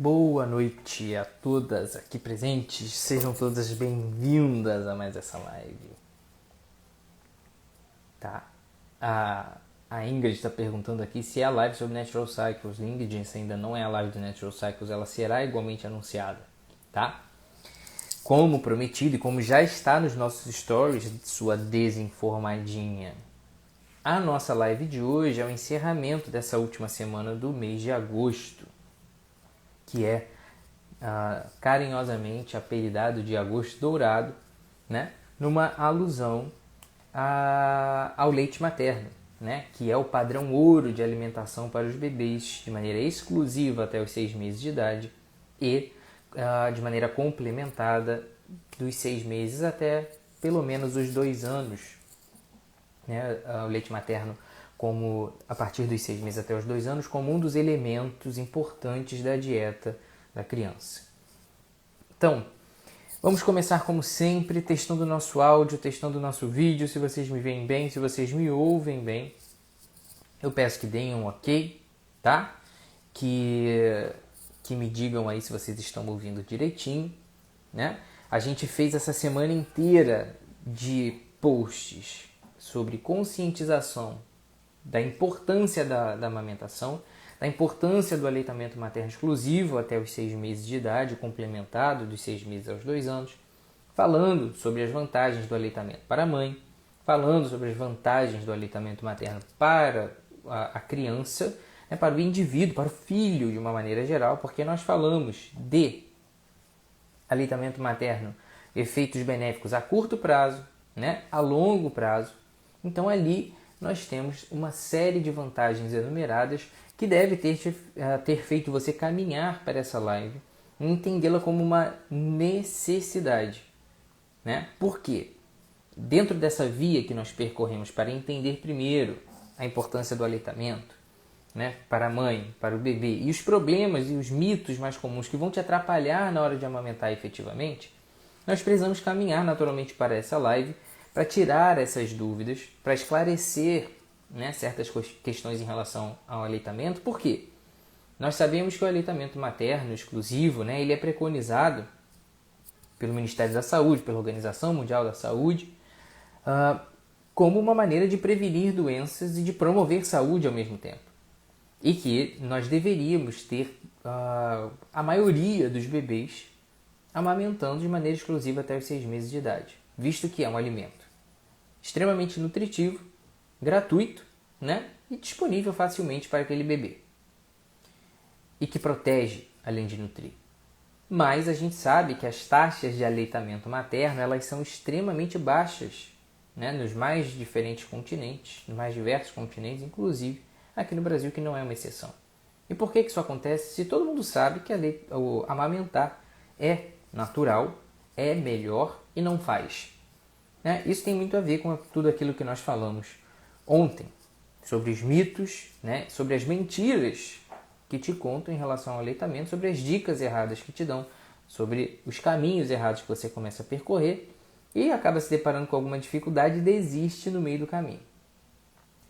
Boa noite a todas aqui presentes, sejam todas bem-vindas a mais essa live. Tá? A Ingrid está perguntando aqui se é a live sobre Natural Cycles. Ingrid, essa ainda não é a live do Natural Cycles, ela será igualmente anunciada, tá? Como prometido e como já está nos nossos stories, sua desinformadinha. A nossa live de hoje é o encerramento dessa última semana do mês de agosto, que é carinhosamente apelidado de Agosto Dourado, né? Numa alusão ao leite materno, né? Que é o padrão ouro de alimentação para os bebês de maneira exclusiva até os 6 meses de idade e de maneira complementada dos 6 meses até pelo menos os 2 anos, né? O leite materno como a partir dos 6 meses até os 2 anos como um dos elementos importantes da dieta da criança. Então, vamos começar como sempre, testando o nosso áudio, testando o nosso vídeo, se vocês me veem bem, se vocês me ouvem bem. Eu peço que deem um ok, tá? Que me digam aí se vocês estão ouvindo direitinho, né? A gente fez essa semana inteira de posts sobre conscientização da importância da amamentação, da importância do aleitamento materno exclusivo até os 6 meses de idade, complementado dos 6 meses aos 2 anos, falando sobre as vantagens do aleitamento para a mãe, falando sobre as vantagens do aleitamento materno para a criança, né, para o indivíduo, para o filho de uma maneira geral, porque nós falamos de aleitamento materno, efeitos benéficos a curto prazo, né, a longo prazo. Então ali nós temos uma série de vantagens enumeradas que deve ter feito você caminhar para essa live e entendê-la como uma necessidade, né? Por quê? Dentro dessa via que nós percorremos para entender primeiro a importância do aleitamento, né, para a mãe, para o bebê, e os problemas e os mitos mais comuns que vão te atrapalhar na hora de amamentar efetivamente, nós precisamos caminhar naturalmente para essa live para tirar essas dúvidas, para esclarecer, né, certas questões em relação ao aleitamento. Por quê? Nós sabemos que o aleitamento materno exclusivo, né, ele é preconizado pelo Ministério da Saúde, pela Organização Mundial da Saúde, como uma maneira de prevenir doenças e de promover saúde ao mesmo tempo. E que nós deveríamos ter a maioria dos bebês amamentando de maneira exclusiva até os 6 meses de idade, visto que é um alimento extremamente nutritivo, gratuito, né? E disponível facilmente para aquele bebê. E que protege, além de nutrir. Mas a gente sabe que as taxas de aleitamento materno elas são extremamente baixas, né? Nos mais diferentes continentes, nos mais diversos continentes, inclusive aqui no Brasil, que não é uma exceção. E por que isso acontece? Se todo mundo sabe que o amamentar é natural, é melhor e não faz. Isso tem muito a ver com tudo aquilo que nós falamos ontem, sobre os mitos, né? Sobre as mentiras que te contam em relação ao aleitamento, sobre as dicas erradas que te dão, sobre os caminhos errados que você começa a percorrer e acaba se deparando com alguma dificuldade e desiste no meio do caminho.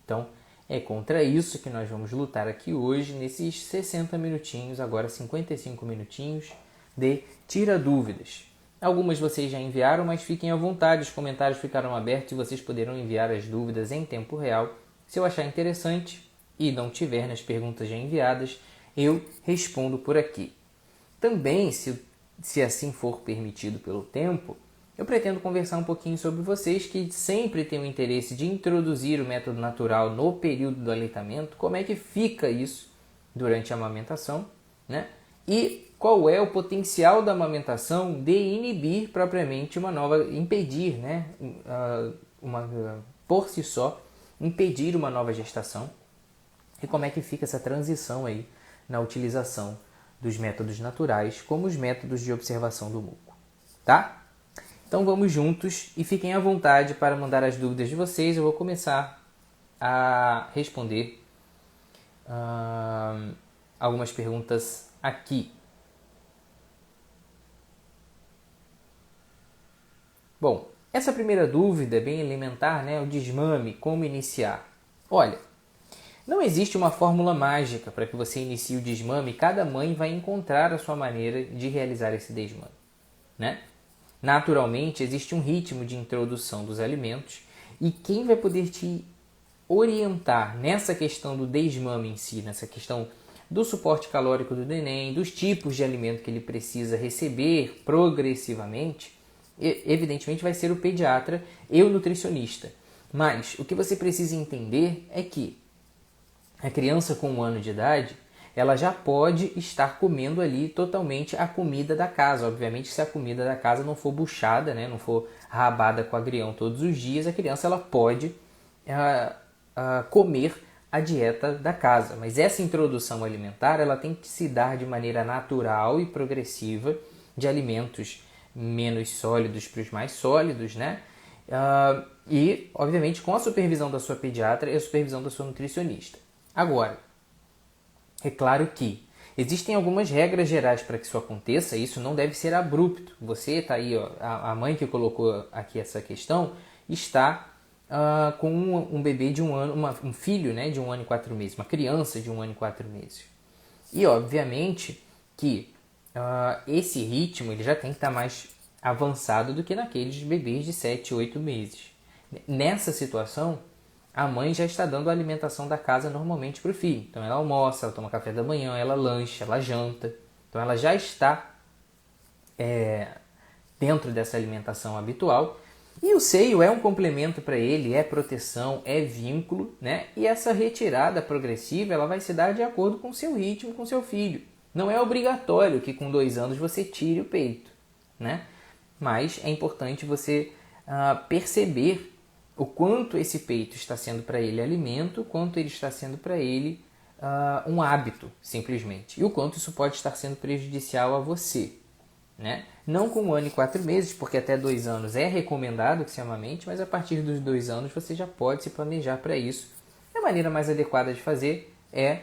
Então, é contra isso que nós vamos lutar aqui hoje, nesses 60 minutinhos, agora 55 minutinhos, de Tira Dúvidas. Algumas vocês já enviaram, mas fiquem à vontade, os comentários ficaram abertos e vocês poderão enviar as dúvidas em tempo real. Se eu achar interessante e não tiver nas perguntas já enviadas, eu respondo por aqui. Também, se assim for permitido pelo tempo, eu pretendo conversar um pouquinho sobre vocês que sempre têm o interesse de introduzir o método natural no período do aleitamento, como é que fica isso durante a amamentação, né? E qual é o potencial da amamentação de inibir propriamente impedir, né? Por si só, impedir uma nova gestação e como é que fica essa transição aí na utilização dos métodos naturais como os métodos de observação do muco, tá? Então vamos juntos e fiquem à vontade para mandar as dúvidas de vocês. Eu vou começar a responder algumas perguntas aqui. Bom, essa primeira dúvida é bem elementar, né? O desmame, como iniciar? Olha, Não existe uma fórmula mágica para que você inicie o desmame, cada mãe vai encontrar a sua maneira de realizar esse desmame, né? Naturalmente, existe um ritmo de introdução dos alimentos e quem vai poder te orientar nessa questão do desmame em si, nessa questão do suporte calórico do neném, dos tipos de alimento que ele precisa receber progressivamente, evidentemente vai ser o pediatra e o nutricionista. Mas o que você precisa entender é que a criança com 1 ano de idade, ela já pode estar comendo ali totalmente a comida da casa. Obviamente, se a comida da casa não for buchada, né, não for rabada com agrião todos os dias, a criança ela pode comer a dieta da casa. Mas essa introdução alimentar ela tem que se dar de maneira natural e progressiva, de alimentos menos sólidos para os mais sólidos, né? E, obviamente, com a supervisão da sua pediatra e a supervisão da sua nutricionista. Agora, é claro que existem algumas regras gerais para que isso aconteça, e isso não deve ser abrupto. Você está aí, ó, a mãe que colocou aqui essa questão está com um bebê de 1 ano, um filho, né, de 1 ano e 4 meses, uma criança de 1 ano e 4 meses. E obviamente que esse ritmo ele já tem que estar mais avançado do que naqueles bebês de 7, 8 meses. Nessa situação, a mãe já está dando a alimentação da casa normalmente para o filho. Então ela almoça, ela toma café da manhã, ela lancha, ela janta. Então ela já está dentro dessa alimentação habitual. E o seio é um complemento para ele, é proteção, é vínculo, né? E essa retirada progressiva ela vai se dar de acordo com o seu ritmo, com o seu filho. Não é obrigatório que com 2 anos você tire o peito, né? Mas é importante você perceber o quanto esse peito está sendo para ele alimento, o quanto ele está sendo para ele um hábito, simplesmente. E o quanto isso pode estar sendo prejudicial a você, né? Não com 1 ano e 4 meses, porque até 2 anos é recomendado que se amamente, mas a partir dos 2 anos você já pode se planejar para isso. A maneira mais adequada de fazer é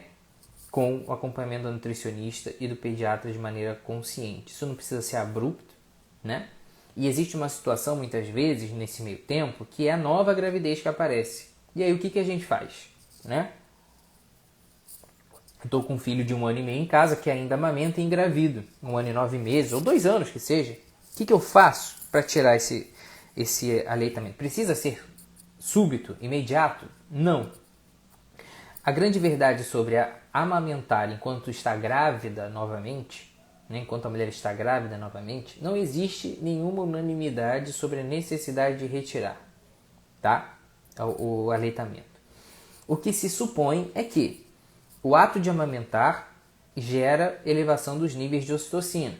com o acompanhamento do nutricionista e do pediatra de maneira consciente. Isso não precisa ser abrupto, né? E existe uma situação, muitas vezes, nesse meio tempo, que é a nova gravidez que aparece. E aí, o que a gente faz, né? Estou com um filho de 1 ano e meio em casa que ainda amamenta e engravido. 1 ano e 9 meses, ou 2 anos que seja. O que eu faço para tirar esse aleitamento? Precisa ser súbito, imediato? Não. A grande verdade sobre amamentar enquanto está grávida novamente, né, enquanto a mulher está grávida novamente, não existe nenhuma unanimidade sobre a necessidade de retirar, tá? o aleitamento. O que se supõe é que o ato de amamentar gera elevação dos níveis de ocitocina.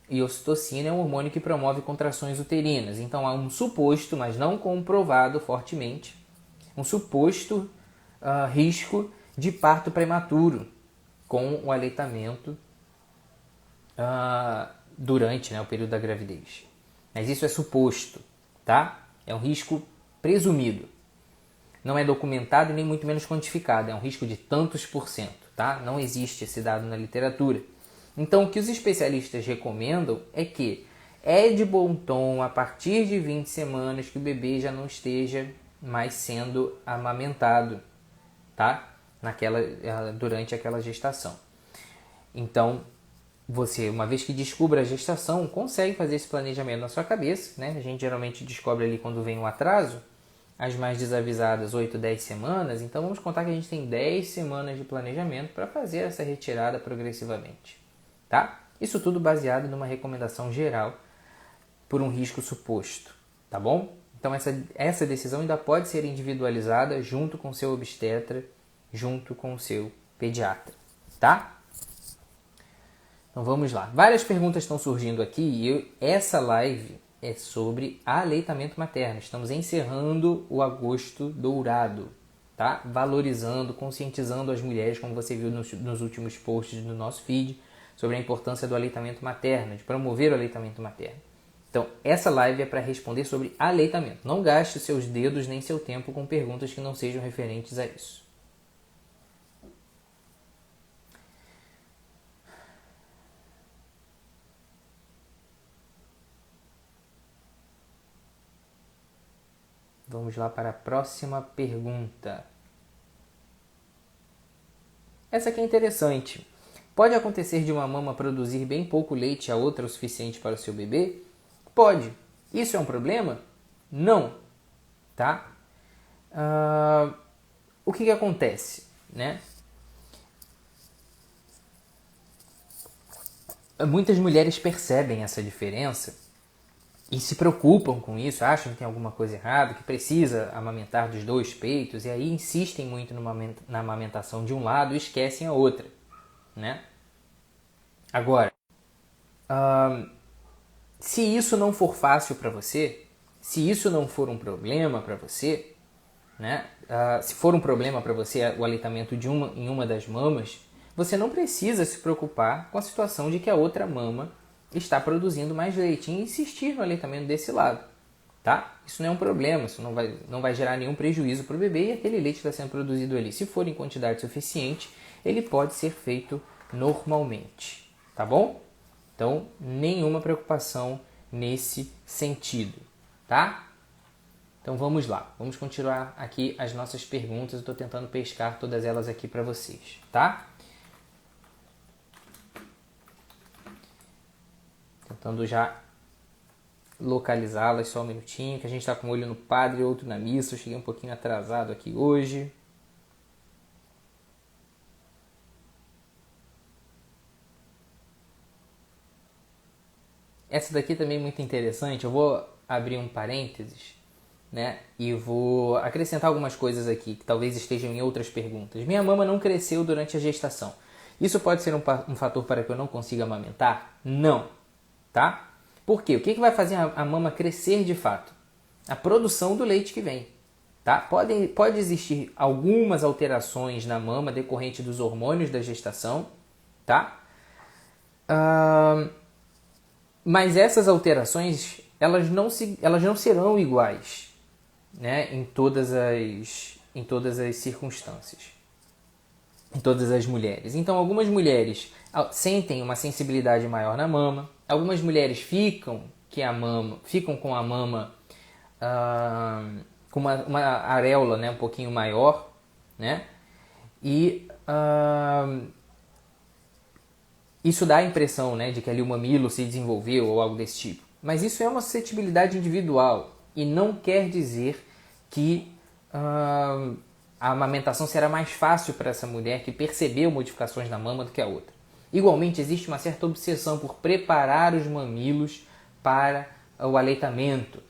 E ocitocina é um hormônio que promove contrações uterinas. Então há um suposto, mas não comprovado fortemente, um suposto risco de parto prematuro com o aleitamento durante, né, o período da gravidez. Mas isso é suposto, tá? É um risco presumido. Não é documentado e nem muito menos quantificado. É um risco de tantos por cento, tá? Não existe esse dado na literatura. Então, o que os especialistas recomendam é que é de bom tom, a partir de 20 semanas, que o bebê já não esteja mais sendo amamentado, tá? Durante aquela gestação. Então, você, uma vez que descubra a gestação, consegue fazer esse planejamento na sua cabeça, né? A gente geralmente descobre ali quando vem um atraso, as mais desavisadas 8, 10 semanas, então vamos contar que a gente tem 10 semanas de planejamento para fazer essa retirada progressivamente, tá? Isso tudo baseado numa recomendação geral por um risco suposto, tá bom? Então essa decisão ainda pode ser individualizada junto com o seu obstetra, junto com o seu pediatra, tá? Então vamos lá. Várias perguntas estão surgindo aqui e essa live é sobre aleitamento materno. Estamos encerrando o agosto dourado, tá? Valorizando, conscientizando as mulheres, como você viu nos últimos posts do nosso feed, sobre a importância do aleitamento materno, de promover o aleitamento materno. Então, essa live é para responder sobre aleitamento. Não gaste seus dedos nem seu tempo com perguntas que não sejam referentes a isso. Vamos lá para a próxima pergunta. Essa aqui é interessante. Pode acontecer de uma mama produzir bem pouco leite e a outra o suficiente para o seu bebê? Pode. Isso é um problema? Não. Tá? O que acontece, né? Muitas mulheres percebem essa diferença e se preocupam com isso, acham que tem alguma coisa errada, que precisa amamentar dos dois peitos, e aí insistem muito na amamentação de um lado e esquecem a outra, né? Agora, se isso não for fácil para você, se isso não for um problema para você, né? Se for um problema para você o aleitamento em uma das mamas, você não precisa se preocupar com a situação de que a outra mama está produzindo mais leite e insistir no aleitamento desse lado, tá? Isso não é um problema, isso não vai gerar nenhum prejuízo para o bebê e aquele leite está sendo produzido ali. Se for em quantidade suficiente, ele pode ser feito normalmente, tá bom? Então, nenhuma preocupação nesse sentido, tá? Então vamos lá, vamos continuar aqui as nossas perguntas. Eu estou tentando pescar todas elas aqui para vocês, tá? Tentando já localizá-las, só um minutinho, que a gente está com um olho no padre e outro na missa. Eu cheguei um pouquinho atrasado aqui hoje. Essa daqui também é muito interessante. Eu vou abrir um parênteses, né? E vou acrescentar algumas coisas aqui que talvez estejam em outras perguntas. Minha mama não cresceu durante a gestação. Isso pode ser um fator para que eu não consiga amamentar? Não. Tá? Por quê? O que vai fazer a mama crescer de fato? A produção do leite que vem. Tá? Pode existir algumas alterações na mama decorrente dos hormônios da gestação, tá? Mas essas alterações elas não serão iguais, né? em todas as circunstâncias, em todas as mulheres. Então, algumas mulheres sentem uma sensibilidade maior na mama, algumas mulheres ficam com a mama com uma areola, né, um pouquinho maior, né? E isso dá a impressão, né, de que ali o mamilo se desenvolveu ou algo desse tipo. Mas isso é uma suscetibilidade individual e não quer dizer que a amamentação será mais fácil para essa mulher que percebeu modificações na mama do que a outra. Igualmente, existe uma certa obsessão por preparar os mamilos para o aleitamento,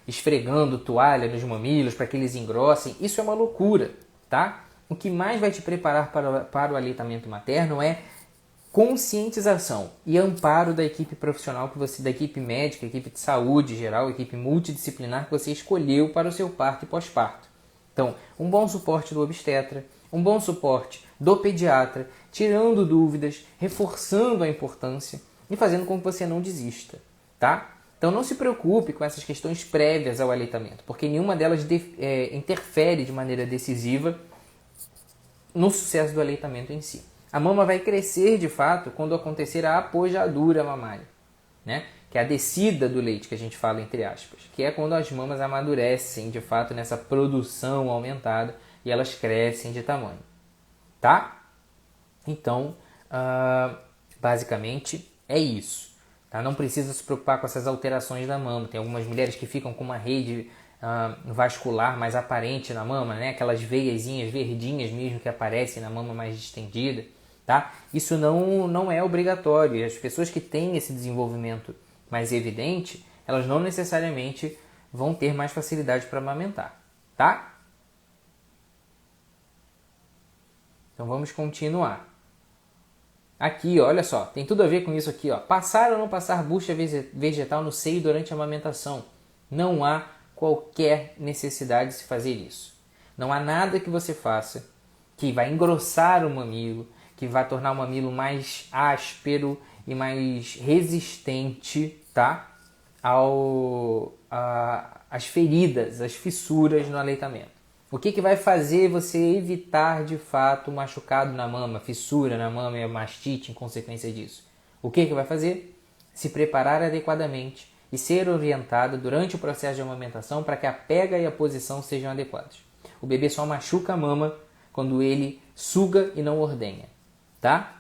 esfregando toalha nos mamilos para que eles engrossem. Isso é uma loucura, tá? O que mais vai te preparar para o aleitamento materno é conscientização e amparo da equipe profissional da equipe médica, equipe de saúde geral, equipe multidisciplinar que você escolheu para o seu parto e pós-parto. Então, um bom suporte do obstetra, um bom suporte do pediatra, tirando dúvidas, reforçando a importância e fazendo com que você não desista, tá? Então não se preocupe com essas questões prévias ao aleitamento, porque nenhuma delas interfere de maneira decisiva no sucesso do aleitamento em si. A mama vai crescer de fato quando acontecer a apojadura mamária, né? Que é a descida do leite, que a gente fala entre aspas, que é quando as mamas amadurecem de fato nessa produção aumentada e elas crescem de tamanho, tá? Então, basicamente é isso, tá? Não precisa se preocupar com essas alterações da mama. Tem algumas mulheres que ficam com uma rede vascular mais aparente na mama, né? Aquelas veiazinhas verdinhas mesmo que aparecem na mama mais distendida, tá? Isso não é obrigatório. E as pessoas que têm esse desenvolvimento mais evidente, elas não necessariamente vão ter mais facilidade para amamentar, tá? Então vamos continuar. Aqui, olha só, tem tudo a ver com isso aqui, ó. Passar ou não passar bucha vegetal no seio durante a amamentação. Não há qualquer necessidade de se fazer isso. Não há nada que você faça que vai engrossar o mamilo, que vai tornar o mamilo mais áspero e mais resistente, tá? Às feridas, às fissuras no aleitamento. O que vai fazer você evitar de fato machucado na mama, fissura na mama e mastite em consequência disso? O que vai fazer? Se preparar adequadamente e ser orientado durante o processo de amamentação para que a pega e a posição sejam adequados. O bebê só machuca a mama quando ele suga e não ordenha, tá?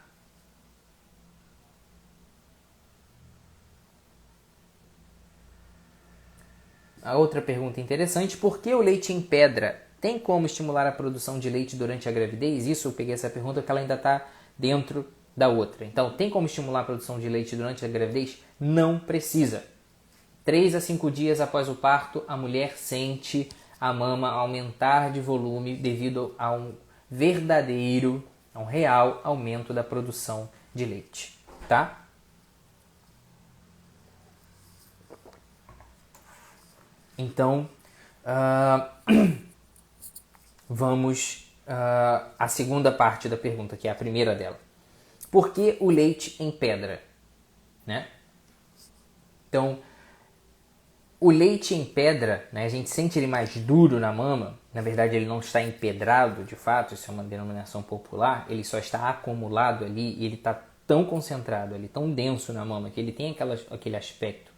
A outra pergunta interessante, por que o leite em pedra tem como estimular a produção de leite durante a gravidez? Isso, eu peguei essa pergunta porque ela ainda está dentro da outra. Então, tem como estimular a produção de leite durante a gravidez? Não precisa. 3 a 5 dias após o parto, a mulher sente a mama aumentar de volume devido a um verdadeiro, a um real aumento da produção de leite, tá? Então, vamos à segunda parte da pergunta, que é a primeira dela. Por que o leite em pedra? Né? Então, o leite em pedra, né, a gente sente ele mais duro na mama. Na verdade, ele não está empedrado, de fato, isso é uma denominação popular. Ele só está acumulado ali e ele está tão concentrado ali, tão denso na mama, que ele tem aquele aspecto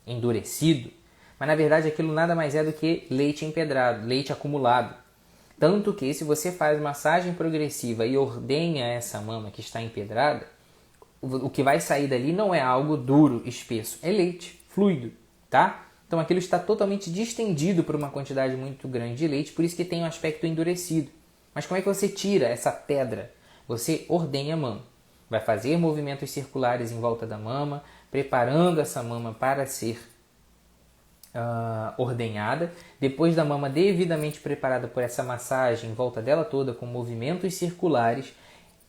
endurecido, mas na verdade aquilo nada mais é do que leite empedrado, leite acumulado. Tanto que se você faz massagem progressiva e ordenha essa mama que está empedrada, o que vai sair dali não é algo duro, espesso, é leite, fluido, tá? Então aquilo está totalmente distendido por uma quantidade muito grande de leite, por isso que tem um aspecto endurecido. Mas como é que você tira essa pedra? Você ordenha a mama. Vai fazer movimentos circulares em volta da mama, preparando essa mama para ser ordenhada. Depois da mama devidamente preparada por essa massagem em volta dela toda, com movimentos circulares,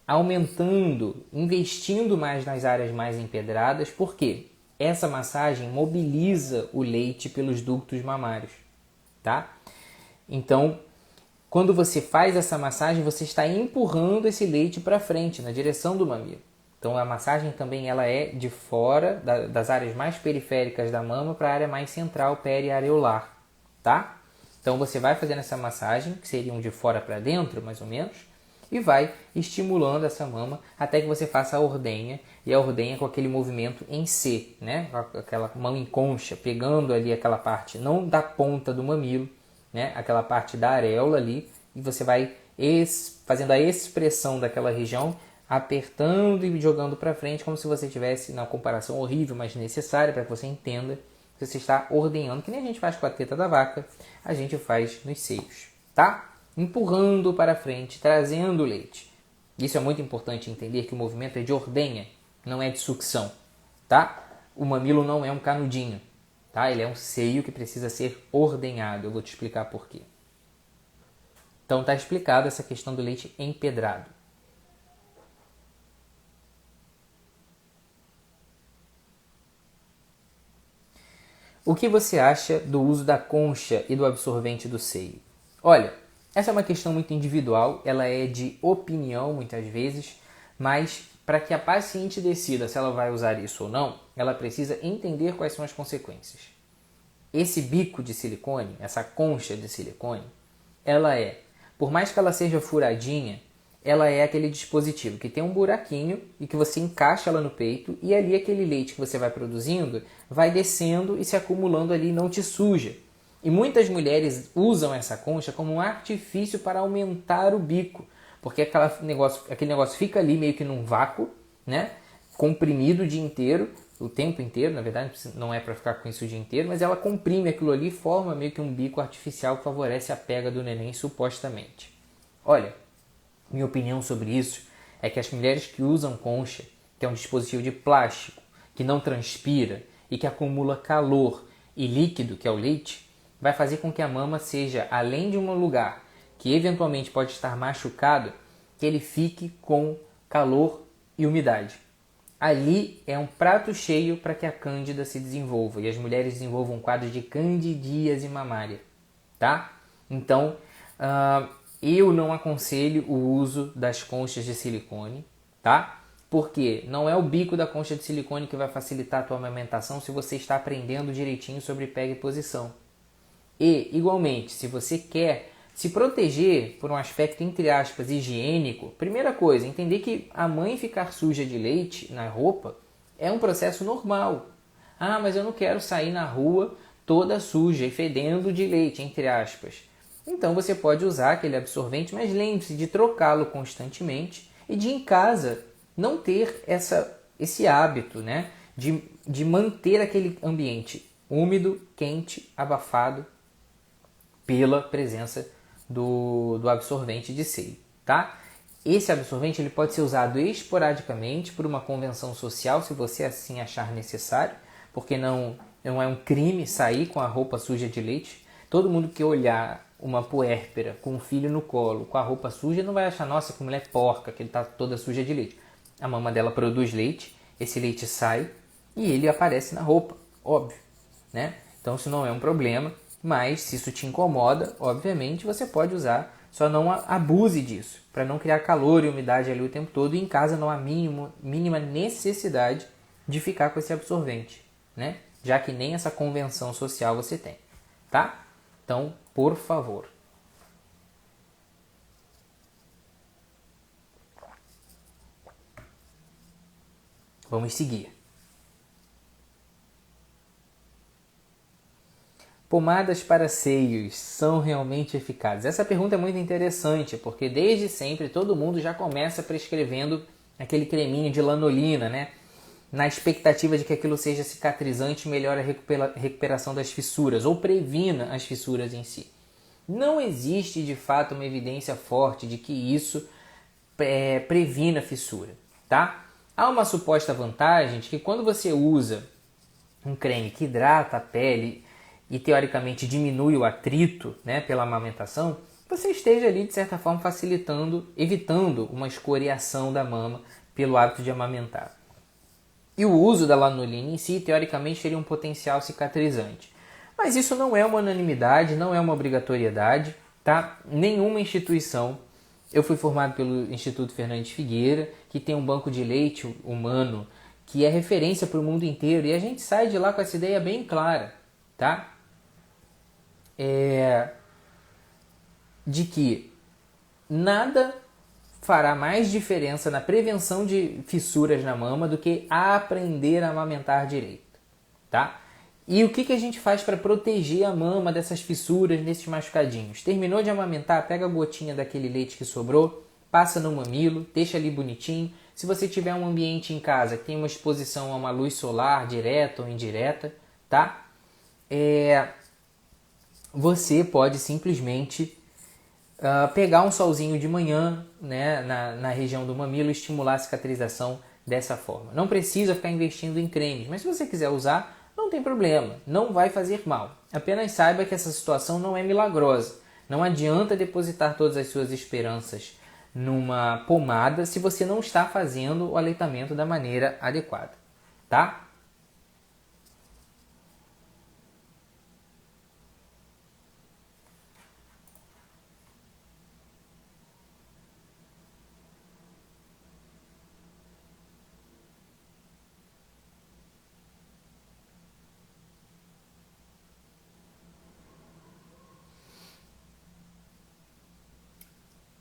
aumentando, investindo mais nas áreas mais empedradas. Por quê? Essa massagem mobiliza o leite pelos ductos mamários, tá? Então, quando você faz essa massagem, você está empurrando esse leite para frente, na direção do mamilo. Então a massagem também ela é de fora, das áreas mais periféricas da mama para a área mais central, periareolar, tá? Então você vai fazendo essa massagem, que seriam de fora para dentro, mais ou menos, e vai estimulando essa mama até que você faça a ordenha, e a ordenha com aquele movimento em C, né? Aquela mão em concha, pegando ali aquela parte, não da ponta do mamilo, né? Aquela parte da areola ali, e você vai fazendo a expressão daquela região, apertando e jogando para frente, como se você estivesse, na comparação horrível, mas necessária para que você entenda, que você está ordenhando, que nem a gente faz com a teta da vaca, a gente faz nos seios, tá? Empurrando para frente, trazendo o leite. Isso é muito importante entender, que o movimento é de ordenha, não é de sucção, tá? O mamilo não é um canudinho, tá? Ele é um seio que precisa ser ordenhado. Eu vou te explicar por quê. Então está explicado essa questão do leite empedrado. O que você acha do uso da concha e do absorvente do seio? Olha, essa é uma questão muito individual, ela é de opinião muitas vezes, mas para que a paciente decida se ela vai usar isso ou não, ela precisa entender quais são as consequências. Esse bico de silicone, essa concha de silicone, ela é, por mais que ela seja furadinha, ela é aquele dispositivo que tem um buraquinho e que você encaixa ela no peito, e ali aquele leite que você vai produzindo vai descendo e se acumulando ali e não te suja. E muitas mulheres usam essa concha como um artifício para aumentar o bico, porque aquele negócio fica ali meio que num vácuo, né? Comprimido o dia inteiro, o tempo inteiro, na verdade não é para ficar com isso o dia inteiro, mas ela comprime aquilo ali e forma meio que um bico artificial que favorece a pega do neném supostamente. Olha, minha opinião sobre isso é que as mulheres que usam concha, que é um dispositivo de plástico, que não transpira e que acumula calor e líquido, que é o leite, vai fazer com que a mama seja, além de um lugar que eventualmente pode estar machucado, que ele fique com calor e umidade. Ali é um prato cheio para que a cândida se desenvolva e as mulheres desenvolvam um quadro de candidíase mamária, tá? Então, eu não aconselho o uso das conchas de silicone, tá? Porque não é o bico da concha de silicone que vai facilitar a tua amamentação se você está aprendendo direitinho sobre pega e posição. E, igualmente, se você quer se proteger por um aspecto, entre aspas, higiênico, primeira coisa, entender que a mãe ficar suja de leite na roupa é um processo normal. Ah, mas eu não quero sair na rua toda suja e fedendo de leite, entre aspas. Então você pode usar aquele absorvente, mas lembre-se de trocá-lo constantemente e de em casa não ter esse hábito, né, de manter aquele ambiente úmido, quente, abafado pela presença do absorvente de seio, tá? Esse absorvente ele pode ser usado esporadicamente por uma convenção social, se você assim achar necessário, porque não é um crime sair com a roupa suja de leite. Todo mundo que olhar uma puérpera com um filho no colo, com a roupa suja, não vai achar, nossa, que mulher porca, que ele está toda suja de leite. A mama dela produz leite, esse leite sai e ele aparece na roupa, óbvio, né? Então isso não é um problema, mas se isso te incomoda, obviamente você pode usar, só não abuse disso, para não criar calor e umidade ali o tempo todo, e em casa não há mínima necessidade de ficar com esse absorvente, né? Já que nem essa convenção social você tem, tá? Então, por favor. Vamos seguir. Pomadas para seios são realmente eficazes? Essa pergunta é muito interessante, porque desde sempre todo mundo já começa prescrevendo aquele creminho de lanolina, né? Na expectativa de que aquilo seja cicatrizante e melhore a recuperação das fissuras, ou previna as fissuras em si. Não existe de fato uma evidência forte de que isso previna a fissura, tá? Há uma suposta vantagem de que quando você usa um creme que hidrata a pele e teoricamente diminui o atrito, né, pela amamentação, você esteja ali de certa forma facilitando, evitando uma escoriação da mama pelo hábito de amamentar. E o uso da lanolina em si, teoricamente, teria um potencial cicatrizante. Mas isso não é uma unanimidade, não é uma obrigatoriedade, tá? Nenhuma instituição. Eu fui formado pelo Instituto Fernandes Figueira, que tem um banco de leite humano que é referência para o mundo inteiro, e a gente sai de lá com essa ideia bem clara, tá? De que nada fará mais diferença na prevenção de fissuras na mama do que aprender a amamentar direito, tá? E o que a gente faz para proteger a mama dessas fissuras, desses machucadinhos? Terminou de amamentar, pega a gotinha daquele leite que sobrou, passa no mamilo, deixa ali bonitinho. Se você tiver um ambiente em casa que tem uma exposição a uma luz solar direta ou indireta, tá? Você pode simplesmente pegar um solzinho de manhã, né, na região do mamilo e estimular a cicatrização dessa forma. Não precisa ficar investindo em cremes, mas se você quiser usar, não tem problema, não vai fazer mal. Apenas saiba que essa situação não é milagrosa. Não adianta depositar todas as suas esperanças numa pomada se você não está fazendo o aleitamento da maneira adequada, tá?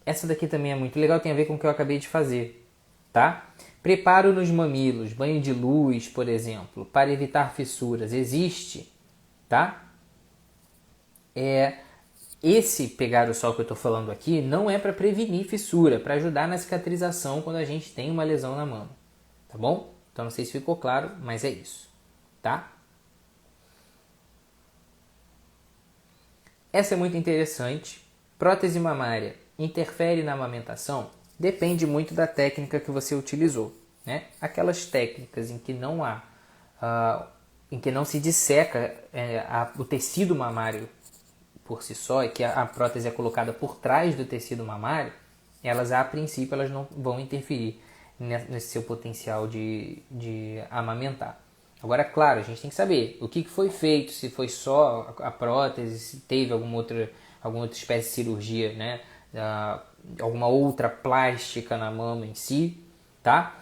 Essa daqui também é muito legal, tem a ver com o que eu acabei de fazer, tá? Preparo nos mamilos, banho de luz, por exemplo, para evitar fissuras, existe, tá? Esse pegar o sol que eu estou falando aqui não é para prevenir fissura, é para ajudar na cicatrização quando a gente tem uma lesão na mama, tá bom? Então não sei se ficou claro, mas é isso, tá? Essa é muito interessante. Prótese mamária interfere na amamentação? Depende muito da técnica que você utilizou, né? Aquelas técnicas em que não há, em que não se disseca o tecido mamário por si só e que a prótese é colocada por trás do tecido mamário, elas a princípio elas não vão interferir nesse seu potencial de amamentar. Agora, claro, a gente tem que saber o que foi feito, se foi só a prótese, se teve alguma outra espécie de cirurgia, né? Alguma outra plástica na mama em si, tá?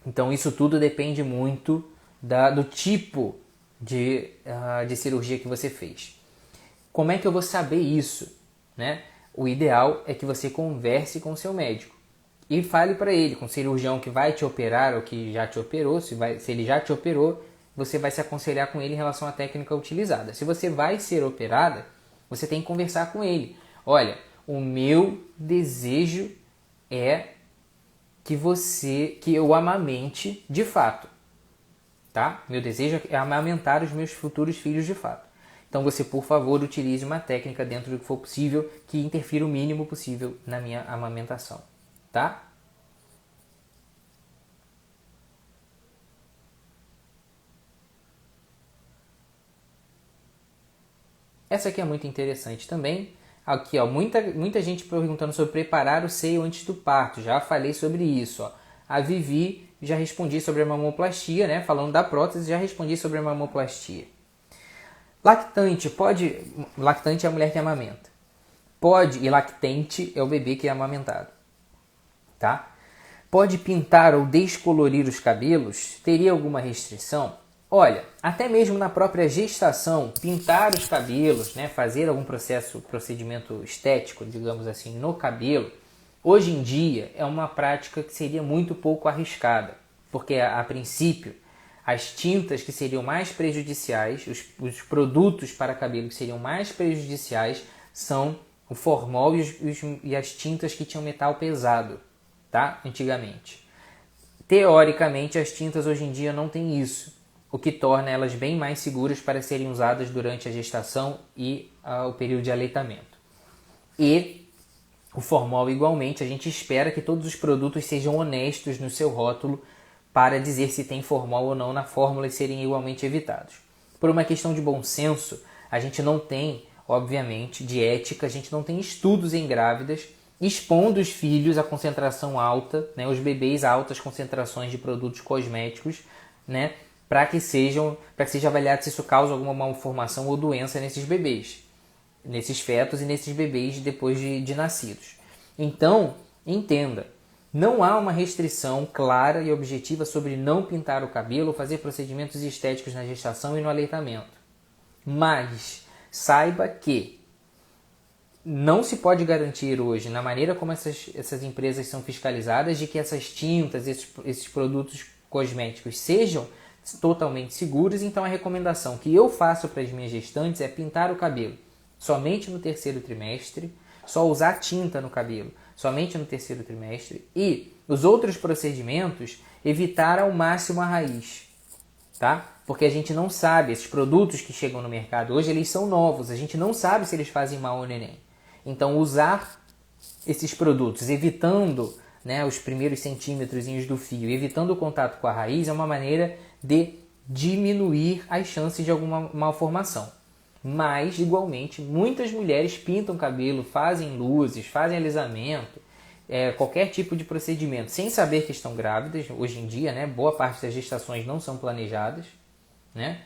Então isso tudo depende muito do tipo de cirurgia que você fez. Como é que eu vou saber isso, né? O ideal é que você converse com o seu médico e fale para ele, com o cirurgião que vai te operar ou que já te operou, se ele já te operou, você vai se aconselhar com ele em relação à técnica utilizada. Se você vai ser operada, Você tem que conversar com ele. Olha, o meu desejo é que eu amamente de fato, tá? Meu desejo é amamentar os meus futuros filhos de fato. Então você, por favor, utilize uma técnica dentro do que for possível que interfira o mínimo possível na minha amamentação, tá? Essa aqui é muito interessante também. Aqui, ó, muita gente perguntando sobre preparar o seio antes do parto. Já falei sobre isso, ó. A Vivi, já respondi sobre a mamoplastia, né? Falando da prótese, já respondi sobre a mamoplastia. Lactante é a mulher que amamenta. E lactente é o bebê que é amamentado, tá? Pode pintar ou descolorir os cabelos? Teria alguma restrição? Olha, até mesmo na própria gestação, pintar os cabelos, né, fazer algum procedimento estético, digamos assim, no cabelo, hoje em dia é uma prática que seria muito pouco arriscada, porque a princípio as tintas que seriam mais prejudiciais, os produtos para cabelo que seriam mais prejudiciais são o formol e as tintas que tinham metal pesado, tá? Antigamente. Teoricamente, as tintas hoje em dia não têm isso, o que torna elas bem mais seguras para serem usadas durante a gestação e o período de aleitamento. E o formol, igualmente, a gente espera que todos os produtos sejam honestos no seu rótulo para dizer se tem formol ou não na fórmula e serem igualmente evitados. Por uma questão de bom senso, a gente não tem, obviamente, de ética, a gente não tem estudos em grávidas expondo os filhos a concentração alta, né, os bebês a altas concentrações de produtos cosméticos, né, para que seja avaliado se isso causa alguma malformação ou doença nesses bebês, nesses fetos e nesses bebês depois de nascidos. Então, entenda, não há uma restrição clara e objetiva sobre não pintar o cabelo ou fazer procedimentos estéticos na gestação e no aleitamento. Mas saiba que não se pode garantir hoje, na maneira como essas empresas são fiscalizadas, de que essas tintas, esses produtos cosméticos sejam totalmente seguros. Então a recomendação que eu faço para as minhas gestantes é pintar o cabelo somente no terceiro trimestre, só usar tinta no cabelo somente no terceiro trimestre e os outros procedimentos evitar ao máximo a raiz, tá? Porque a gente não sabe, esses produtos que chegam no mercado hoje, eles são novos, a gente não sabe se eles fazem mal ao neném. Então usar esses produtos evitando, né, os primeiros centímetros do fio, evitando o contato com a raiz, é uma maneira de diminuir as chances de alguma malformação. Mas, igualmente, muitas mulheres pintam cabelo, fazem luzes, fazem alisamento, qualquer tipo de procedimento, sem saber que estão grávidas. Hoje em dia, né, boa parte das gestações não são planejadas, né?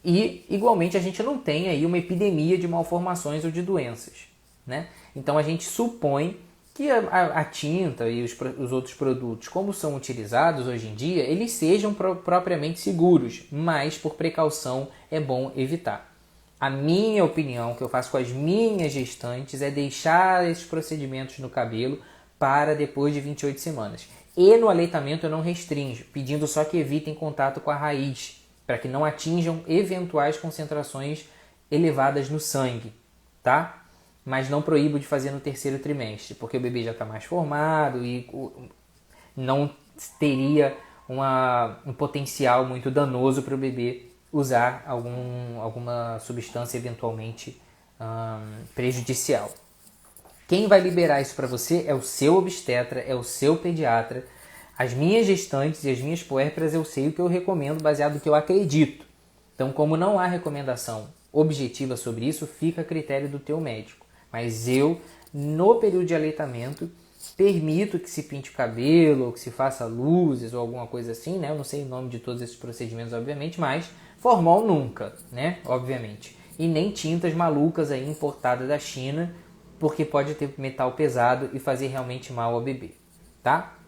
E, igualmente, a gente não tem aí uma epidemia de malformações ou de doenças, né? Então, a gente supõe que a tinta e os outros produtos, como são utilizados hoje em dia, eles sejam propriamente seguros, mas, por precaução, é bom evitar. A minha opinião, que eu faço com as minhas gestantes, é deixar esses procedimentos no cabelo para depois de 28 semanas. E no aleitamento eu não restringo, pedindo só que evitem contato com a raiz, para que não atinjam eventuais concentrações elevadas no sangue, tá? Mas não proíbo de fazer no terceiro trimestre, porque o bebê já está mais formado e não teria um potencial muito danoso para o bebê usar alguma substância eventualmente prejudicial. Quem vai liberar isso para você é o seu obstetra, é o seu pediatra. As minhas gestantes e as minhas puérperas eu sei o que eu recomendo baseado no que eu acredito. Então, como não há recomendação objetiva sobre isso, fica a critério do teu médico. Mas eu, no período de aleitamento, permito que se pinte o cabelo, ou que se faça luzes ou alguma coisa assim, né? Eu não sei o nome de todos esses procedimentos, obviamente, mas formol nunca, né? Obviamente. E nem tintas malucas aí importadas da China, porque pode ter metal pesado e fazer realmente mal ao bebê, tá?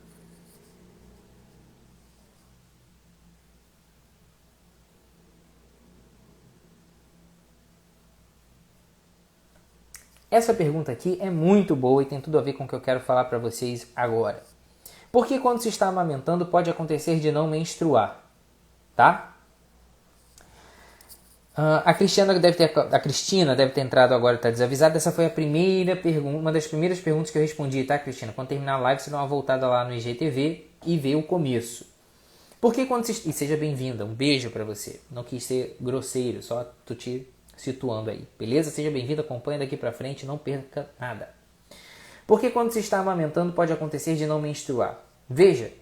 Essa pergunta aqui é muito boa e tem tudo a ver com o que eu quero falar para vocês agora. Por que quando se está amamentando pode acontecer de não menstruar, tá? A Cristina deve ter entrado agora e está desavisada. Essa foi a primeira pergunta, uma das primeiras perguntas que eu respondi, tá, Cristina? Quando terminar a live, você dá uma voltada lá no IGTV e vê o começo. Porque quando você... E seja bem-vinda, um beijo para você. Não quis ser grosseiro, só tô te situando aí, beleza? Seja bem-vinda, acompanha daqui para frente, não perca nada. Porque quando você está amamentando pode acontecer de não menstruar? Veja,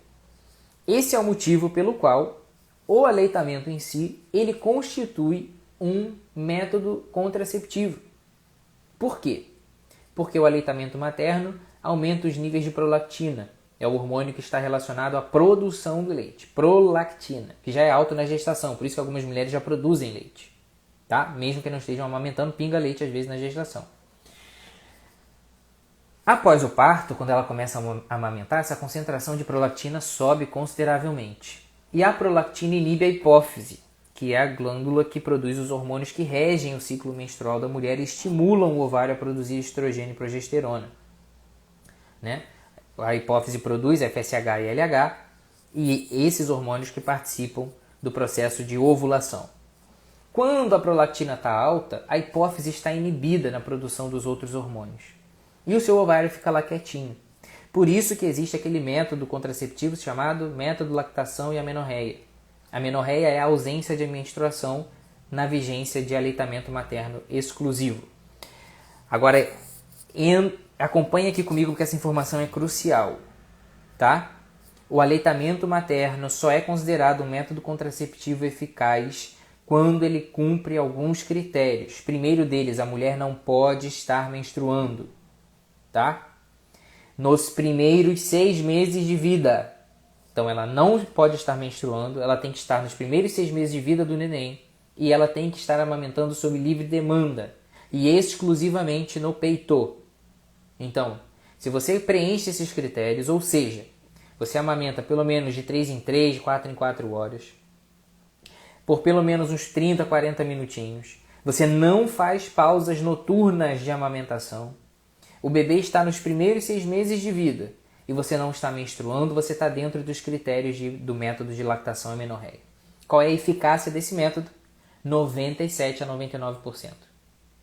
esse é o motivo pelo qual o aleitamento em si, ele constitui um método contraceptivo. Por quê? Porque o aleitamento materno aumenta os níveis de prolactina. É o hormônio que está relacionado à produção do leite. Prolactina, que já é alto na gestação. Por isso que algumas mulheres já produzem leite. Tá? Mesmo que não estejam amamentando, pinga leite às vezes na gestação. Após o parto, quando ela começa a amamentar, essa concentração de prolactina sobe consideravelmente. E a prolactina inibe a hipófise, que é a glândula que produz os hormônios que regem o ciclo menstrual da mulher e estimulam o ovário a produzir estrogênio e progesterona. Né? A hipófise produz FSH e LH, e esses hormônios que participam do processo de ovulação. Quando a prolactina está alta, a hipófise está inibida na produção dos outros hormônios. E o seu ovário fica lá quietinho. Por isso que existe aquele método contraceptivo chamado método lactação e amenorreia. A amenorreia é a ausência de menstruação na vigência de aleitamento materno exclusivo. Agora, acompanhe aqui comigo porque essa informação é crucial, tá? O aleitamento materno só é considerado um método contraceptivo eficaz quando ele cumpre alguns critérios. Primeiro deles, a mulher não pode estar menstruando, tá? Nos primeiros 6 meses de vida. Então ela não pode estar menstruando, ela tem que estar nos primeiros 6 meses de vida do neném e ela tem que estar amamentando sob livre demanda e exclusivamente no peito. Então, se você preenche esses critérios, ou seja, você amamenta pelo menos de 3 em 3, 4 em 4 horas, por pelo menos uns 30, 40 minutinhos, você não faz pausas noturnas de amamentação, o bebê está nos primeiros 6 meses de vida e você não está menstruando, você está dentro dos critérios do método de lactação e amenorreia. Qual é a eficácia desse método? 97 a 99%.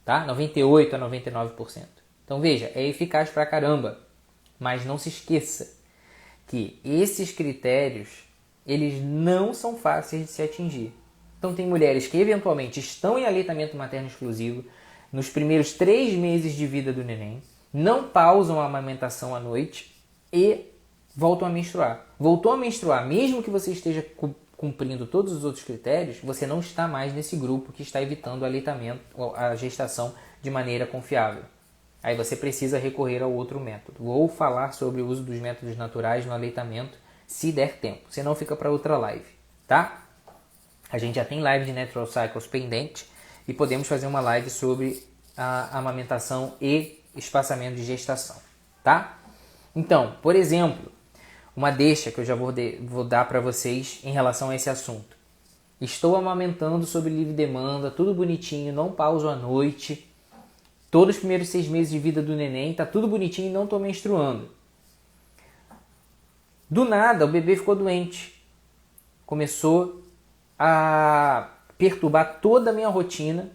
Tá? 98 a 99%. Então veja, é eficaz pra caramba. Mas não se esqueça que esses critérios, eles não são fáceis de se atingir. Então tem mulheres que eventualmente estão em aleitamento materno exclusivo nos primeiros 3 meses de vida do neném, não pausam a amamentação à noite e voltam a menstruar. Voltou a menstruar, mesmo que você esteja cumprindo todos os outros critérios, você não está mais nesse grupo que está evitando o aleitamento, a gestação de maneira confiável. Aí você precisa recorrer ao outro método. Vou falar sobre o uso dos métodos naturais no aleitamento, se der tempo. Senão fica para outra live, tá? A gente já tem live de Natural Cycles pendente e podemos fazer uma live sobre a amamentação e espaçamento de gestação, tá? Então, por exemplo, uma deixa que eu já vou dar para vocês em relação a esse assunto. Estou amamentando sob livre demanda, tudo bonitinho, não pauso à noite. Todos os primeiros 6 meses de vida do neném, tá tudo bonitinho e não estou menstruando. Do nada, o bebê ficou doente. Começou a perturbar toda a minha rotina.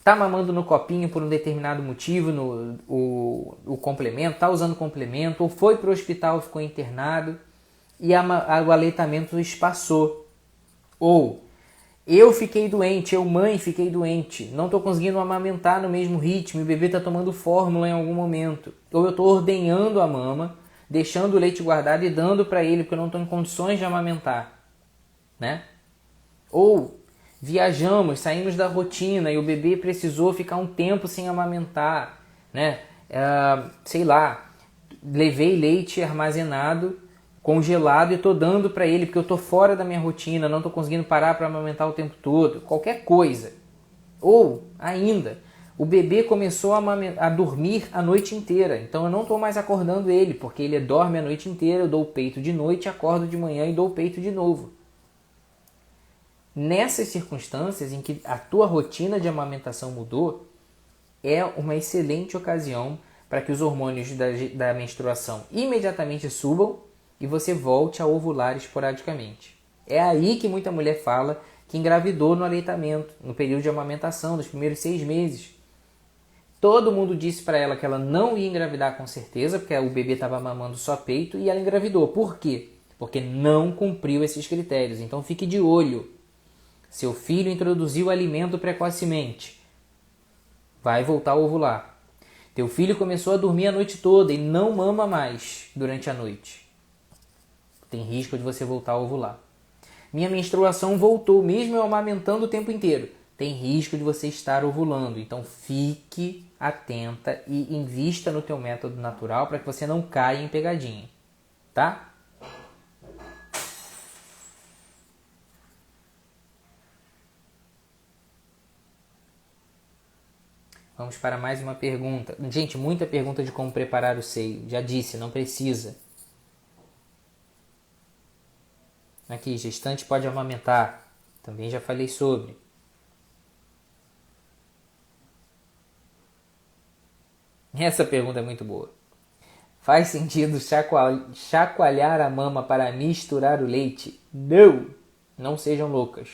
Tá mamando no copinho por um determinado motivo, o complemento, tá usando complemento, ou foi para o hospital e ficou internado, e o aleitamento espaçou. Ou eu fiquei doente, mãe, fiquei doente, não estou conseguindo amamentar no mesmo ritmo, o bebê está tomando fórmula em algum momento. Ou eu estou ordenhando a mama, deixando o leite guardado e dando para ele, porque eu não estou em condições de amamentar. Né? Ou viajamos, saímos da rotina e o bebê precisou ficar um tempo sem amamentar, né? Sei lá, levei leite armazenado, congelado e estou dando para ele porque eu estou fora da minha rotina, não estou conseguindo parar para amamentar o tempo todo, qualquer coisa. Ou ainda, o bebê começou a dormir a noite inteira, então eu não estou mais acordando ele, porque ele dorme a noite inteira, eu dou o peito de noite, acordo de manhã e dou o peito de novo. Nessas circunstâncias em que a tua rotina de amamentação mudou, é uma excelente ocasião para que os hormônios da menstruação imediatamente subam e você volte a ovular esporadicamente. É aí que muita mulher fala que engravidou no aleitamento, no período de amamentação, dos primeiros 6 meses. Todo mundo disse para ela que ela não ia engravidar com certeza, porque o bebê estava mamando só peito, e ela engravidou. Por quê? Porque não cumpriu esses critérios. Então fique de olho. Seu filho introduziu alimento precocemente, vai voltar a ovular. Teu filho começou a dormir a noite toda e não mama mais durante a noite. Tem risco de você voltar a ovular. Minha menstruação voltou, mesmo eu amamentando o tempo inteiro. Tem risco de você estar ovulando. Então fique atenta e invista no teu método natural para que você não caia em pegadinha. Tá? Vamos para mais uma pergunta. Gente, muita pergunta de como preparar o seio. Já disse, não precisa. Aqui, gestante pode amamentar. Também já falei sobre. Essa pergunta é muito boa. Faz sentido chacoalhar a mama para misturar o leite? Não! Não sejam loucas,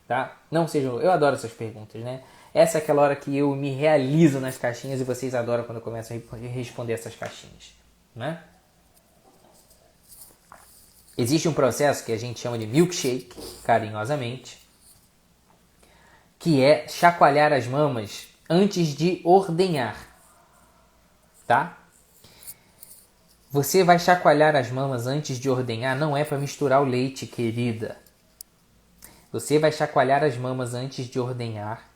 tá? Não sejam. Eu adoro essas perguntas, né? Essa é aquela hora que eu me realizo nas caixinhas e vocês adoram quando eu começo a responder essas caixinhas, né? Existe um processo que a gente chama de milkshake, carinhosamente, que é chacoalhar as mamas antes de ordenhar, tá? Você vai chacoalhar as mamas antes de ordenhar, não é para misturar o leite, querida. Você vai chacoalhar as mamas antes de ordenhar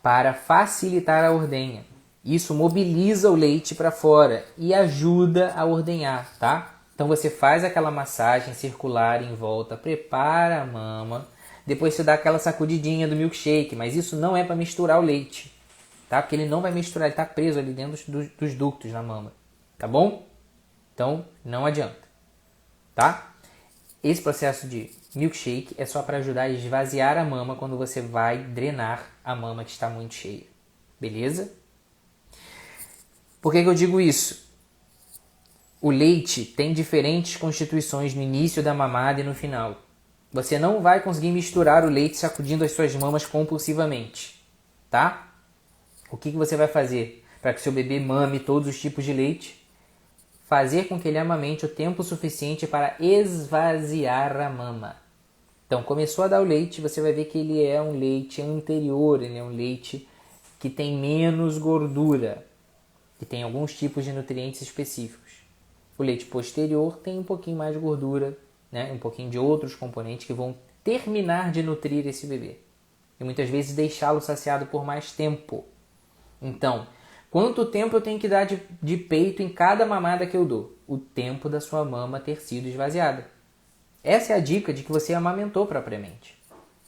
para facilitar a ordenha. Isso mobiliza o leite para fora e ajuda a ordenhar, tá? Então você faz aquela massagem circular em volta, prepara a mama, depois você dá aquela sacudidinha do milkshake, mas isso não é para misturar o leite, tá? Porque ele não vai misturar, ele está preso ali dentro dos ductos na mama, tá bom? Então não adianta, tá? Esse processo de milkshake é só para ajudar a esvaziar a mama quando você vai drenar a mama que está muito cheia, beleza? Por que eu digo isso? O leite tem diferentes constituições no início da mamada e no final. Você não vai conseguir misturar o leite sacudindo as suas mamas compulsivamente, tá? O que você vai fazer para que seu bebê mame todos os tipos de leite? Fazer com que ele amamente o tempo suficiente para esvaziar a mama. Então, começou a dar o leite, você vai ver que ele é um leite anterior, ele é um leite que tem menos gordura, que tem alguns tipos de nutrientes específicos. O leite posterior tem um pouquinho mais de gordura, né? Um pouquinho de outros componentes que vão terminar de nutrir esse bebê. E muitas vezes deixá-lo saciado por mais tempo. Então, quanto tempo eu tenho que dar de peito em cada mamada que eu dou? O tempo da sua mama ter sido esvaziada. Essa é a dica de que você amamentou propriamente,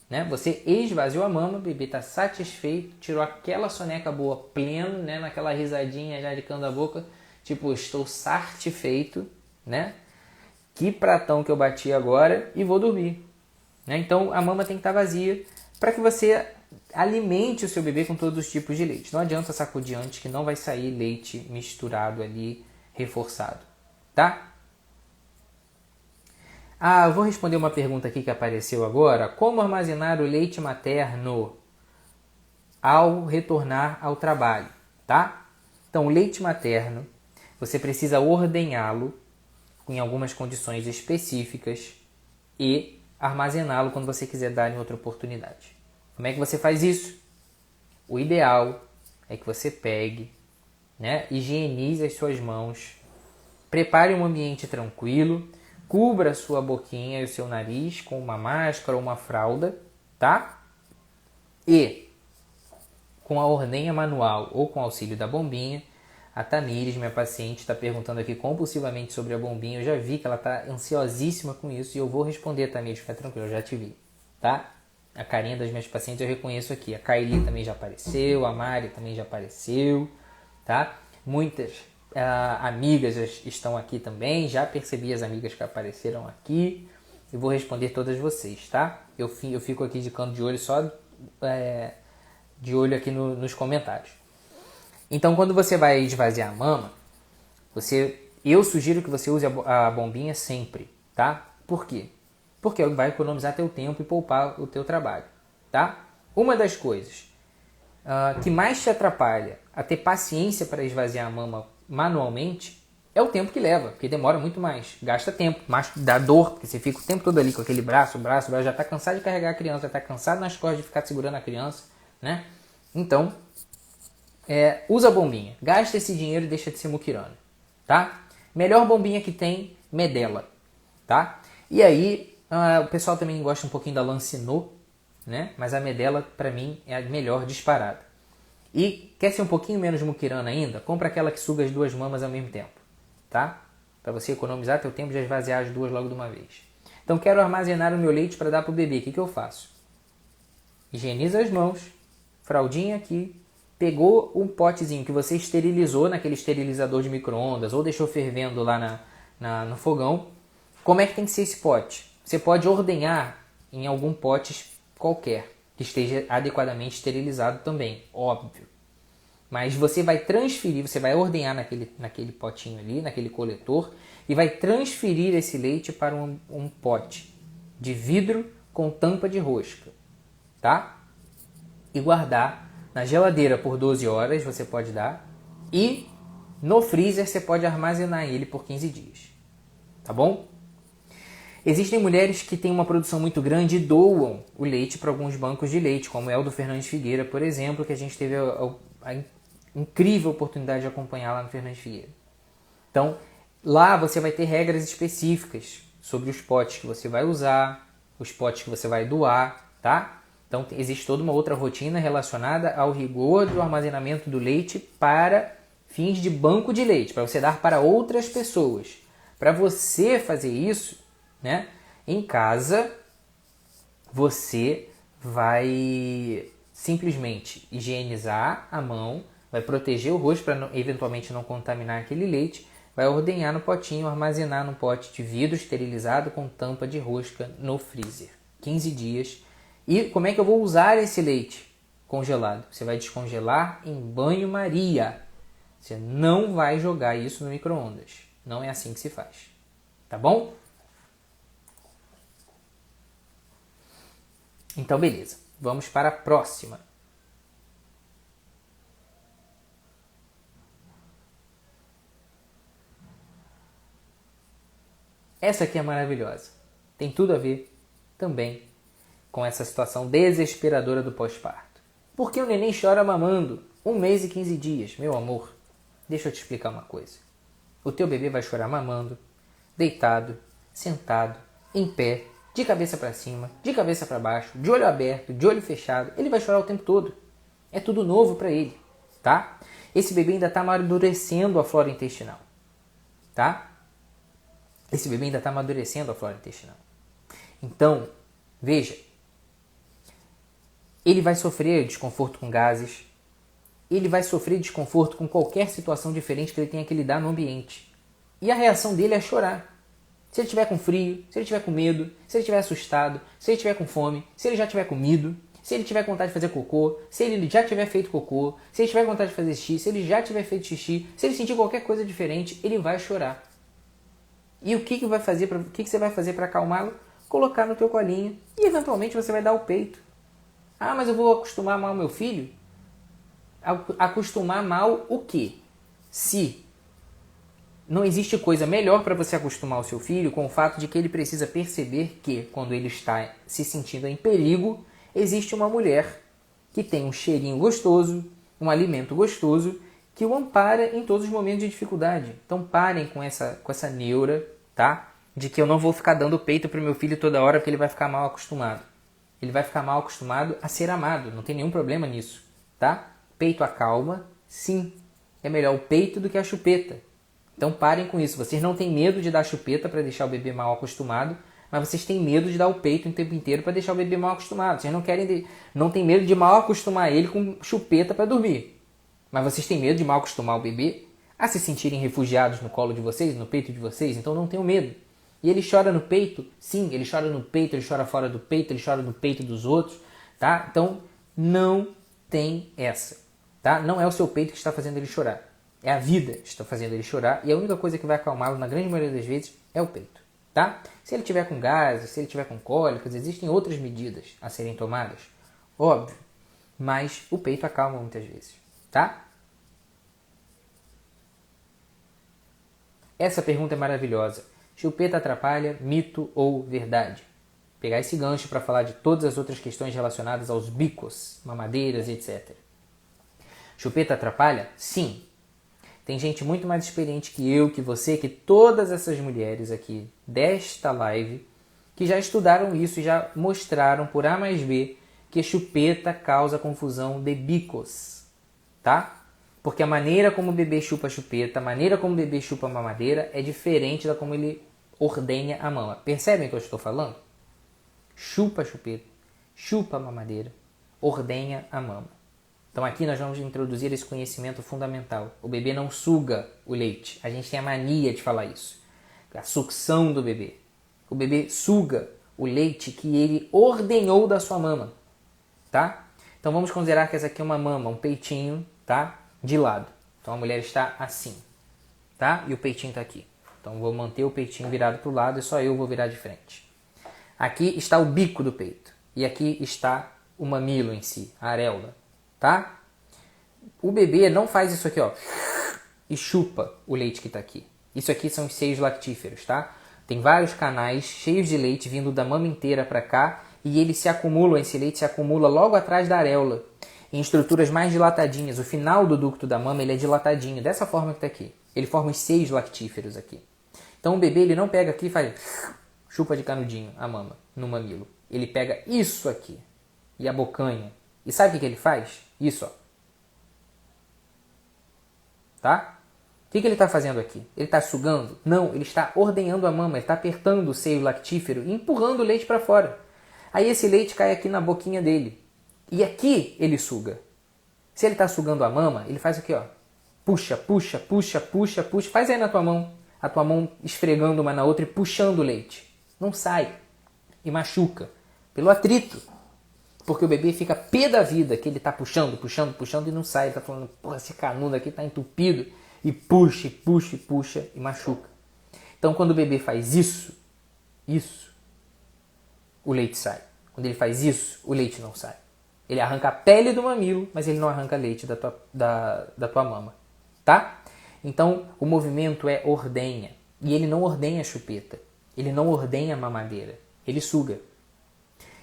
né? Você esvaziou a mama, o bebê está satisfeito, tirou aquela soneca boa, pleno, né? Naquela risadinha já de canto da boca, tipo, estou satisfeito, né? Que pratão que eu bati agora e vou dormir, né? Então a mama tem que estar vazia para que você alimente o seu bebê com todos os tipos de leite. Não adianta sacudir antes que não vai sair leite misturado ali, reforçado, tá? Ah, eu vou responder uma pergunta aqui que apareceu agora. Como armazenar o leite materno ao retornar ao trabalho, tá? Então, o leite materno, você precisa ordenhá-lo em algumas condições específicas e armazená-lo quando você quiser dar em outra oportunidade. Como é que você faz isso? O ideal é que você pegue, né, higienize as suas mãos, prepare um ambiente tranquilo, cubra a sua boquinha e o seu nariz com uma máscara ou uma fralda, tá? E, com a ordenha manual ou com auxílio da bombinha, a Tamires, minha paciente, está perguntando aqui compulsivamente sobre a bombinha. Eu já vi que ela está ansiosíssima com isso e eu vou responder, Tamires, fica tranquilo, eu já te vi, tá? A carinha das minhas pacientes eu reconheço aqui. A Kylie também já apareceu, a Mari também já apareceu, tá? Muitas amigas estão aqui também, já percebi as amigas que apareceram aqui e vou responder todas vocês, tá? Eu fico aqui de canto de olho só de olho aqui nos comentários. Então, quando você vai esvaziar a mama, eu sugiro que você use a bombinha sempre, tá? Por quê? Porque vai economizar teu tempo e poupar o teu trabalho. tá? Uma das coisas que mais te atrapalha a ter paciência para esvaziar a mama manualmente é o tempo que leva, porque demora muito mais, gasta tempo, mais dá dor, porque você fica o tempo todo ali com aquele braço, o braço já está cansado de carregar a criança, já está cansado nas costas de ficar segurando a criança, né? Então, usa a bombinha, gasta esse dinheiro e deixa de ser muquirana, tá? Melhor bombinha que tem, Medela, tá? E aí, o pessoal também gosta um pouquinho da Lancinot, né? Mas a Medela, para mim, é a melhor disparada. E quer ser um pouquinho menos muquirana ainda? Compra aquela que suga as duas mamas ao mesmo tempo, tá? Para você economizar teu tempo de esvaziar as duas logo de uma vez. Então, quero armazenar o meu leite para dar para o bebê. O que eu faço? Higieniza as mãos, fraldinha aqui, pegou um potezinho que você esterilizou naquele esterilizador de micro-ondas ou deixou fervendo lá no fogão. Como é que tem que ser esse pote? Você pode ordenhar em algum pote qualquer, que esteja adequadamente esterilizado também, óbvio. Mas você vai transferir, você vai ordenhar naquele potinho ali, naquele coletor, e vai transferir esse leite para um pote de vidro com tampa de rosca, tá? E guardar na geladeira por 12 horas, você pode dar, e no freezer você pode armazenar ele por 15 dias, tá bom? Existem mulheres que têm uma produção muito grande e doam o leite para alguns bancos de leite, como é o do Fernandes Figueira, por exemplo, que a gente teve a incrível oportunidade de acompanhar lá no Fernandes Figueira. Então, lá você vai ter regras específicas sobre os potes que você vai usar, os potes que você vai doar, tá? Então, existe toda uma outra rotina relacionada ao rigor do armazenamento do leite para fins de banco de leite, para você dar para outras pessoas. Para você fazer isso, né, em casa, você vai simplesmente higienizar a mão, vai proteger o rosto para eventualmente não contaminar aquele leite, vai ordenhar no potinho, armazenar num pote de vidro esterilizado com tampa de rosca no freezer. 15 dias. E como é que eu vou usar esse leite congelado? Você vai descongelar em banho-maria. Você não vai jogar isso no micro-ondas. Não é assim que se faz. Tá bom? Então, beleza. Vamos para a próxima. Essa aqui é maravilhosa. Tem tudo a ver também com essa situação desesperadora do pós-parto. Por que o neném chora mamando? 1 mês e 15 dias. Meu amor, deixa eu te explicar uma coisa. O teu bebê vai chorar mamando, deitado, sentado, em pé, de cabeça para cima, de cabeça para baixo, de olho aberto, de olho fechado. Ele vai chorar o tempo todo. É tudo novo para ele, tá? Esse bebê ainda está amadurecendo a flora intestinal, tá? Esse bebê ainda está amadurecendo a flora intestinal. Então, veja, ele vai sofrer desconforto com gases, ele vai sofrer desconforto com qualquer situação diferente que ele tenha que lidar no ambiente. E a reação dele é chorar. Se ele estiver com frio, se ele estiver com medo, se ele estiver assustado, se ele estiver com fome, se ele já tiver comido, se ele tiver com vontade de fazer cocô, se ele já tiver feito cocô, se ele tiver com vontade de fazer xixi, se ele já tiver feito xixi, se ele sentir qualquer coisa diferente, ele vai chorar. E o que você vai fazer para acalmá-lo? Colocar no teu colinho e eventualmente você vai dar o peito. Ah, mas eu vou acostumar mal meu filho? Acostumar mal o quê? Se não existe coisa melhor para você acostumar o seu filho com o fato de que ele precisa perceber que, quando ele está se sentindo em perigo, existe uma mulher que tem um cheirinho gostoso, um alimento gostoso, que o ampara em todos os momentos de dificuldade. Então parem com essa neura, tá? De que eu não vou ficar dando peito para o meu filho toda hora porque ele vai ficar mal acostumado. Ele vai ficar mal acostumado a ser amado, não tem nenhum problema nisso, tá? Peito acalma, sim. É melhor o peito do que a chupeta. Então parem com isso. Vocês não têm medo de dar chupeta para deixar o bebê mal acostumado, mas vocês têm medo de dar o peito o tempo inteiro para deixar o bebê mal acostumado. Vocês não têm medo de mal acostumar ele com chupeta para dormir. Mas vocês têm medo de mal acostumar o bebê a se sentirem refugiados no colo de vocês, no peito de vocês, então não tenham medo. E ele chora no peito? Sim, ele chora no peito, ele chora fora do peito, ele chora no peito dos outros, tá? Então não tem essa, tá? Não é o seu peito que está fazendo ele chorar. É a vida que está fazendo ele chorar e a única coisa que vai acalmá-lo na grande maioria das vezes é o peito, tá? Se ele tiver com gases, se ele tiver com cólicas, existem outras medidas a serem tomadas. óbvio, mas o peito acalma muitas vezes, tá? Essa pergunta é maravilhosa. Chupeta atrapalha, mito ou verdade? Pegar esse gancho para falar de todas as outras questões relacionadas aos bicos, mamadeiras, etc. Chupeta atrapalha? Sim. Tem gente muito mais experiente que eu, que você, que todas essas mulheres aqui desta live que já estudaram isso e já mostraram por A mais B que chupeta causa confusão de bicos, tá? Porque a maneira como o bebê chupa a chupeta, a maneira como o bebê chupa a mamadeira é diferente da como ele ordenha a mama. Percebem o que eu estou falando? Chupa a chupeta, chupa a mamadeira, ordenha a mama. Então aqui nós vamos introduzir esse conhecimento fundamental. O bebê não suga o leite. A gente tem a mania de falar isso. A sucção do bebê. O bebê suga o leite que ele ordenhou da sua mama, tá? Então vamos considerar que essa aqui é uma mama, um peitinho, tá? De lado. Então a mulher está assim, tá? E o peitinho está aqui. Então vou manter o peitinho virado para o lado e só eu vou virar de frente. Aqui está o bico do peito. E aqui está o mamilo em si, a areola, tá? O bebê não faz isso aqui, ó, e chupa o leite que está aqui. Isso aqui são os seios lactíferos, tá? Tem vários canais cheios de leite vindo da mama inteira para cá e eles se acumulam, esse leite se acumula logo atrás da areola, em estruturas mais dilatadinhas. O final do ducto da mama ele é dilatadinho, dessa forma que está aqui. Ele forma os seios lactíferos aqui. Então o bebê ele não pega aqui e faz chupa de canudinho a mama no mamilo. Ele pega isso aqui e abocanha. E sabe o que ele faz? Isso, ó. Tá? O que ele está fazendo aqui? Ele está sugando? Não, ele está ordenhando a mama, ele está apertando o seio lactífero e empurrando o leite para fora. Aí esse leite cai aqui na boquinha dele. E aqui ele suga. Se ele está sugando a mama, ele faz aqui, ó. Puxa, puxa, puxa, puxa, puxa. Faz aí na tua mão. A tua mão esfregando uma na outra e puxando o leite. Não sai. E machuca. Pelo atrito. Porque o bebê fica pé da vida que ele está puxando, puxando, puxando e não sai. Ele está falando, porra, esse canudo aqui está entupido. E puxa, e puxa, e puxa e machuca. Então quando o bebê faz isso, o leite sai. Quando ele faz isso, o leite não sai. Ele arranca a pele do mamilo, mas ele não arranca leite da tua mama. Tá? Então o movimento é ordenha. E ele não ordenha a chupeta. Ele não ordenha a mamadeira. Ele suga.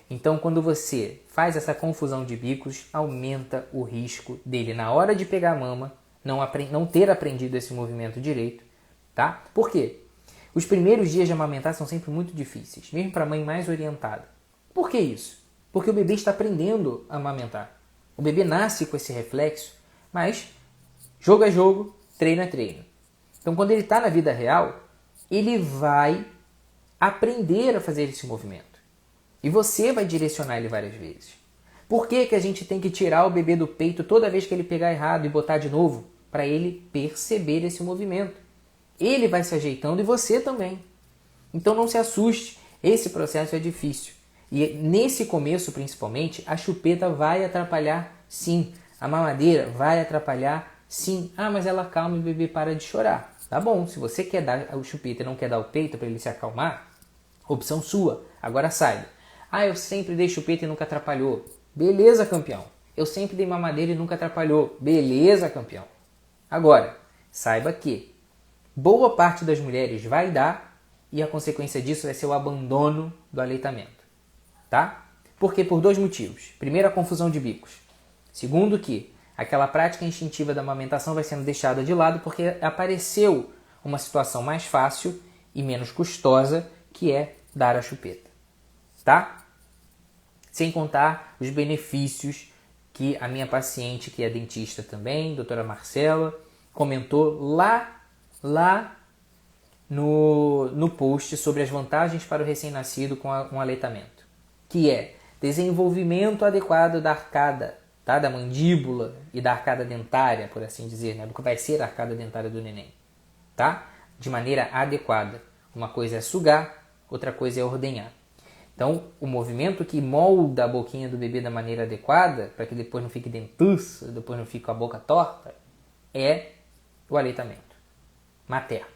Então quando você faz essa confusão de bicos, aumenta o risco dele, na hora de pegar a mama, não ter aprendido esse movimento direito, tá? Por quê? Os primeiros dias de amamentar são sempre muito difíceis, mesmo para a mãe mais orientada. Por que isso? Porque o bebê está aprendendo a amamentar. O bebê nasce com esse reflexo, mas jogo é jogo, treino é treino. Então quando ele está na vida real, ele vai aprender a fazer esse movimento. E você vai direcionar ele várias vezes. Por que que a gente tem que tirar o bebê do peito toda vez que ele pegar errado e botar de novo? Para ele perceber esse movimento. Ele vai se ajeitando e você também. Então não se assuste, esse processo é difícil. E nesse começo, principalmente, a chupeta vai atrapalhar sim. A mamadeira vai atrapalhar sim. Ah, mas ela acalma e o bebê para de chorar. Tá bom, se você quer dar o chupeta e não quer dar o peito para ele se acalmar, opção sua. Agora saiba. Ah, eu sempre dei chupeta e nunca atrapalhou. Beleza, campeão. Eu sempre dei mamadeira e nunca atrapalhou. Beleza, campeão. Agora, saiba que boa parte das mulheres vai dar e a consequência disso vai ser o abandono do aleitamento. Tá? Porque por dois motivos. Primeiro, a confusão de bicos. Segundo, que aquela prática instintiva da amamentação vai sendo deixada de lado porque apareceu uma situação mais fácil e menos custosa, que é dar a chupeta. Tá? Sem contar os benefícios que a minha paciente, que é dentista também, doutora Marcela, comentou lá no post sobre as vantagens para o recém-nascido com o aleitamento, que é desenvolvimento adequado da arcada, tá? Da mandíbula e da arcada dentária, por assim dizer, né? Do que vai ser a arcada dentária do neném, tá? De maneira adequada. Uma coisa é sugar, outra coisa é ordenhar. Então, o movimento que molda a boquinha do bebê da maneira adequada, para que depois não fique dentuço, depois não fique com a boca torta, é o aleitamento materno,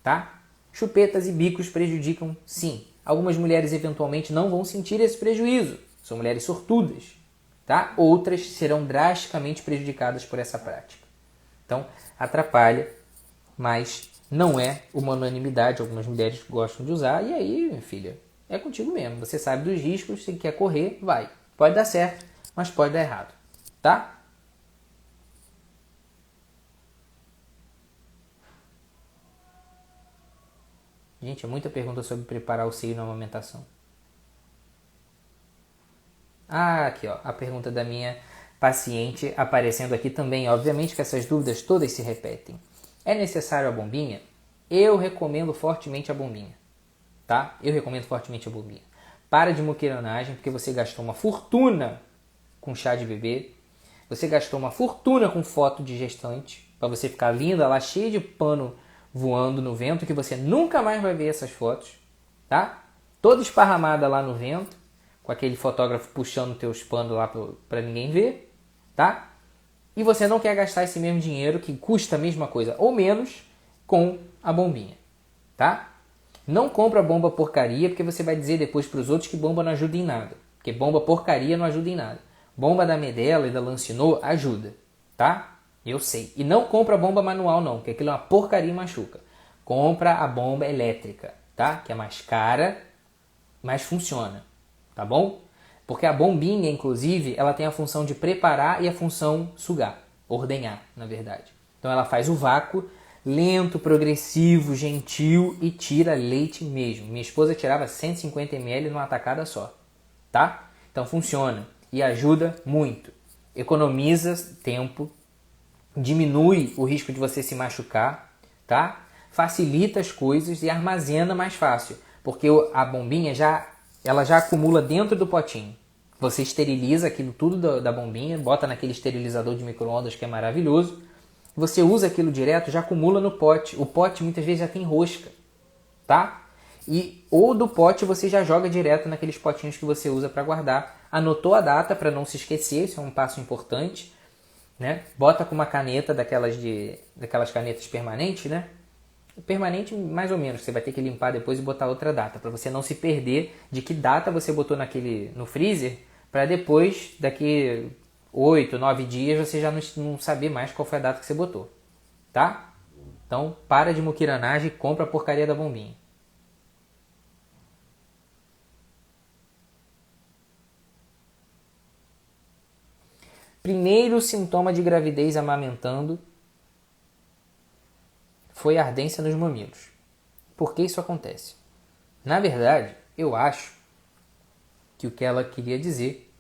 tá? Chupetas e bicos prejudicam, sim. Algumas mulheres eventualmente não vão sentir esse prejuízo. São mulheres sortudas, tá? Outras serão drasticamente prejudicadas por essa prática. Então, atrapalha, mas não é uma unanimidade. Algumas mulheres gostam de usar, e aí, minha filha, é contigo mesmo. Você sabe dos riscos, se quer correr, vai. Pode dar certo, mas pode dar errado, tá? Gente, é muita pergunta sobre preparar o seio na amamentação. Ah, aqui ó, a pergunta da minha paciente aparecendo aqui também. Obviamente que essas dúvidas todas se repetem. É necessário a bombinha? Eu recomendo fortemente a bombinha, tá? Eu recomendo fortemente a bombinha. Para de muquiranagem, porque você gastou uma fortuna com chá de bebê. Você gastou uma fortuna com foto de gestante, para você ficar linda lá, cheia de pano voando no vento, que você nunca mais vai ver essas fotos, tá? Toda esparramada lá no vento, com aquele fotógrafo puxando teus panos lá para ninguém ver, tá? E você não quer gastar esse mesmo dinheiro, que custa a mesma coisa ou menos, com a bombinha, tá? Não compra bomba porcaria, porque você vai dizer depois para os outros que bomba não ajuda em nada. Porque bomba porcaria não ajuda em nada. Bomba da Medela e da Lancinot ajuda, tá? Eu sei. E não compra bomba manual não, porque aquilo é uma porcaria e machuca. Compra a bomba elétrica, tá? Que é mais cara, mas funciona, tá bom? Porque a bombinha, inclusive, ela tem a função de preparar e a função sugar, ordenhar, na verdade. Então ela faz o vácuo lento, progressivo, gentil e tira leite mesmo. Minha esposa tirava 150 ml numa tacada só, tá? Então funciona e ajuda muito. Economiza tempo, diminui o risco de você se machucar, tá? Facilita as coisas e armazena mais fácil, porque a bombinha ela já acumula dentro do potinho. Você esteriliza aquilo tudo da bombinha, bota naquele esterilizador de micro-ondas que é maravilhoso. Você usa aquilo direto, já acumula no pote. O pote muitas vezes já tem rosca, tá? Ou do pote você já joga direto naqueles potinhos que você usa para guardar. Anotou a data para não se esquecer, isso é um passo importante, né? Bota com uma caneta daquelas canetas permanentes, né? Permanente mais ou menos, você vai ter que limpar depois e botar outra data, para você não se perder de que data você botou no freezer, para depois, daqui 8, 9 dias, você já não saber mais qual foi a data que você botou, tá? Então, para de muquiranagem e compra a porcaria da bombinha. Primeiro sintoma de gravidez amamentando foi ardência nos mamilos. Por que isso acontece? Na verdade, eu acho que o que ela queria dizer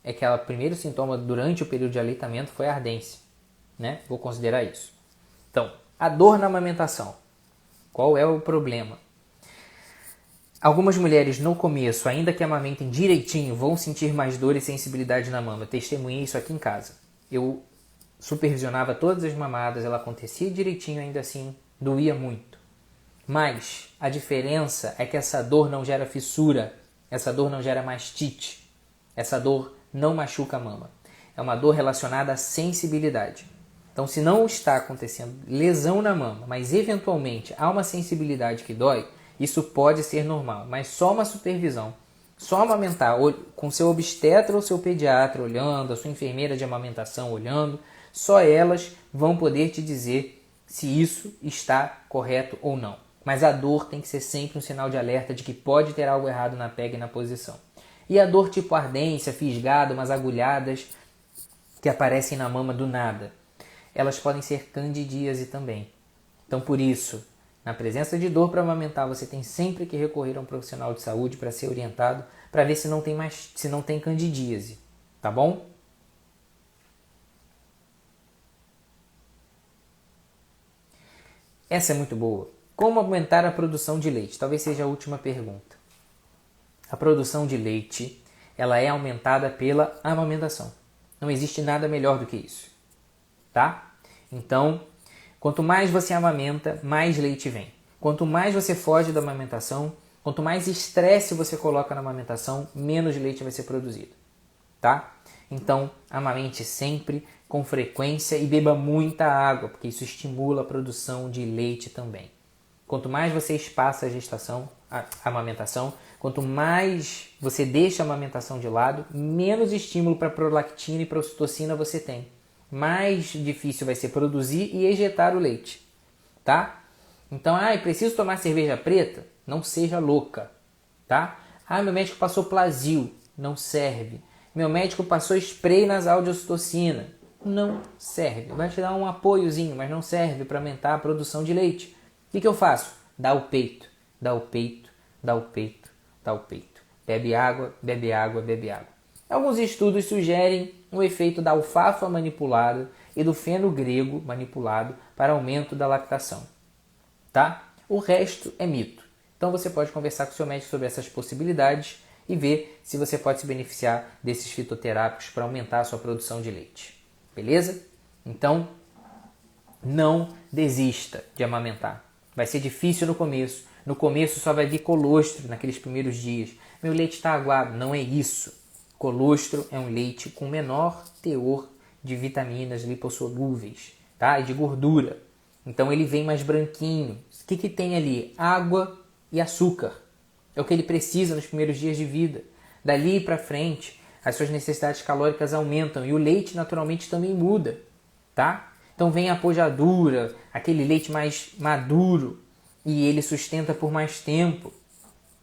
é que o primeiro sintoma durante o período de aleitamento foi a ardência, né? Vou considerar isso. Então, a dor na amamentação. Qual é o problema? Algumas mulheres no começo, ainda que amamentem direitinho, vão sentir mais dor e sensibilidade na mama. Testemunhei isso aqui em casa. Eu supervisionava todas as mamadas, ela acontecia direitinho, ainda assim doía muito. Mas a diferença é que essa dor não gera fissura, essa dor não gera mastite, essa dor não machuca a mama. É uma dor relacionada à sensibilidade. Então, se não está acontecendo lesão na mama, mas eventualmente há uma sensibilidade que dói, isso pode ser normal, mas só uma supervisão, só amamentar com seu obstetra ou seu pediatra olhando, a sua enfermeira de amamentação olhando, só elas vão poder te dizer se isso está correto ou não. Mas a dor tem que ser sempre um sinal de alerta de que pode ter algo errado na pega e na posição. E a dor tipo ardência, fisgada, umas agulhadas que aparecem na mama do nada, elas podem ser candidíase também. Então, por isso, na presença de dor para amamentar, você tem sempre que recorrer a um profissional de saúde para ser orientado, para ver se não tem candidíase, tá bom? Essa é muito boa. Como aumentar a produção de leite? Talvez seja a última pergunta. A produção de leite, ela é aumentada pela amamentação. Não existe nada melhor do que isso, tá? Então, quanto mais você amamenta, mais leite vem. Quanto mais você foge da amamentação, quanto mais estresse você coloca na amamentação, menos leite vai ser produzido, tá? Então, amamente sempre, com frequência e beba muita água, porque isso estimula a produção de leite também. Quanto mais você espaça a gestação, a amamentação, quanto mais você deixa a amamentação de lado, menos estímulo para prolactina e para ocitocina você tem. Mais difícil vai ser produzir e ejetar o leite, tá? Então, preciso tomar cerveja preta? Não seja louca, tá? Meu médico passou Plasil, não serve. Meu médico passou spray nasal de ocitocina, não serve. Vai te dar um apoiozinho, mas não serve para aumentar a produção de leite. O que eu faço? Dá o peito, dá o peito, dá o peito, dá o peito. Bebe água, bebe água, bebe água. Alguns estudos sugerem o efeito da alfafa manipulada e do feno grego manipulado para aumento da lactação, tá? O resto é mito. Então você pode conversar com o seu médico sobre essas possibilidades e ver se você pode se beneficiar desses fitoterápicos para aumentar a sua produção de leite. Beleza? Então, não desista de amamentar. Vai ser difícil no começo. No começo só vai vir colostro naqueles primeiros dias. Meu leite está aguado. Não é isso. Colostro é um leite com menor teor de vitaminas lipossolúveis, tá? E de gordura. Então ele vem mais branquinho. O que tem ali? Água e açúcar. É o que ele precisa nos primeiros dias de vida. Dali para frente, as suas necessidades calóricas aumentam e o leite naturalmente também muda, tá? Então vem a pojadura, aquele leite mais maduro e ele sustenta por mais tempo,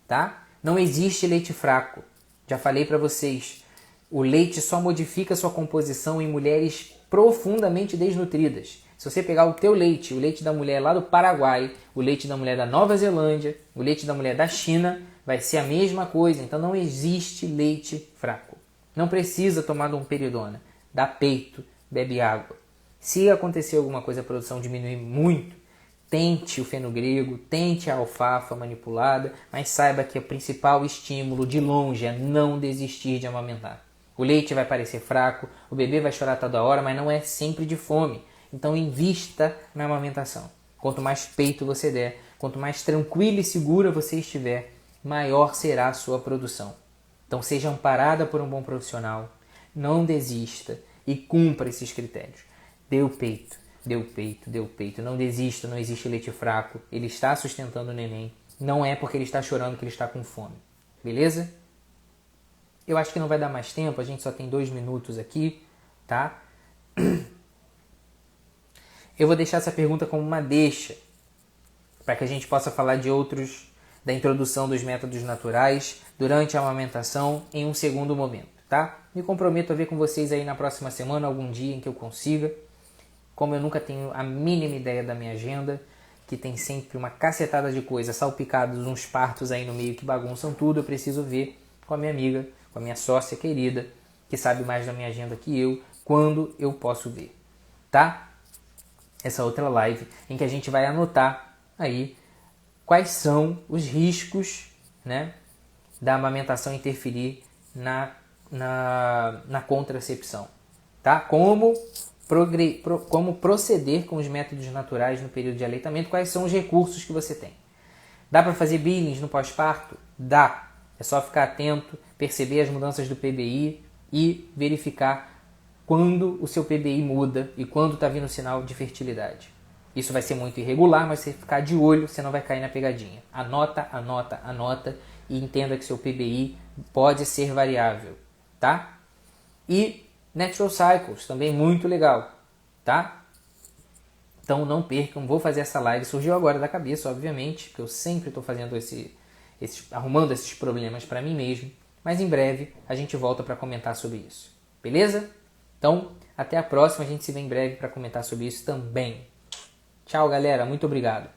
tá? Não existe leite fraco. Já falei para vocês, o leite só modifica sua composição em mulheres profundamente desnutridas. Se você pegar o teu leite, o leite da mulher lá do Paraguai, o leite da mulher da Nova Zelândia, o leite da mulher da China, vai ser a mesma coisa. Então não existe leite fraco. Não precisa tomar domperidona. Dá peito, bebe água. Se acontecer alguma coisa, a produção diminuir muito, tente o feno grego, tente a alfafa manipulada, mas saiba que o principal estímulo de longe é não desistir de amamentar. O leite vai parecer fraco, o bebê vai chorar toda hora, mas não é sempre de fome. Então invista na amamentação. Quanto mais peito você der, quanto mais tranquila e segura você estiver, maior será a sua produção. Então seja amparada por um bom profissional, não desista e cumpra esses critérios. Dê o peito, dê o peito, dê o peito. Não desista, não existe leite fraco. Ele está sustentando o neném. Não é porque ele está chorando que ele está com fome. Beleza? Eu acho que não vai dar mais tempo, a gente só tem 2 minutos aqui, tá? Eu vou deixar essa pergunta como uma deixa, para que a gente possa falar de outros, da introdução dos métodos naturais durante a amamentação em um segundo momento, tá? Me comprometo a ver com vocês aí na próxima semana, algum dia em que eu consiga. Como eu nunca tenho a mínima ideia da minha agenda, que tem sempre uma cacetada de coisas, salpicados, uns partos aí no meio que bagunçam tudo, eu preciso ver com a minha amiga, com a minha sócia querida, que sabe mais da minha agenda que eu, quando eu posso ver, tá? Essa outra live em que a gente vai anotar aí quais são os riscos, né, da amamentação interferir na contracepção, tá? Como proceder com os métodos naturais no período de aleitamento, quais são os recursos que você tem. Dá para fazer billings no pós-parto? Dá. É só ficar atento, perceber as mudanças do PBI e verificar quando o seu PBI muda e quando está vindo o sinal de fertilidade. Isso vai ser muito irregular, mas se você ficar de olho, você não vai cair na pegadinha. Anota, anota, anota e entenda que seu PBI pode ser variável, tá? E Natural Cycles, também muito legal, tá? Então não percam, vou fazer essa live, surgiu agora da cabeça, obviamente, porque eu sempre estou fazendo arrumando esses problemas para mim mesmo, mas em breve a gente volta para comentar sobre isso, beleza? Então, até a próxima, a gente se vê em breve para comentar sobre isso também. Tchau, galera, muito obrigado.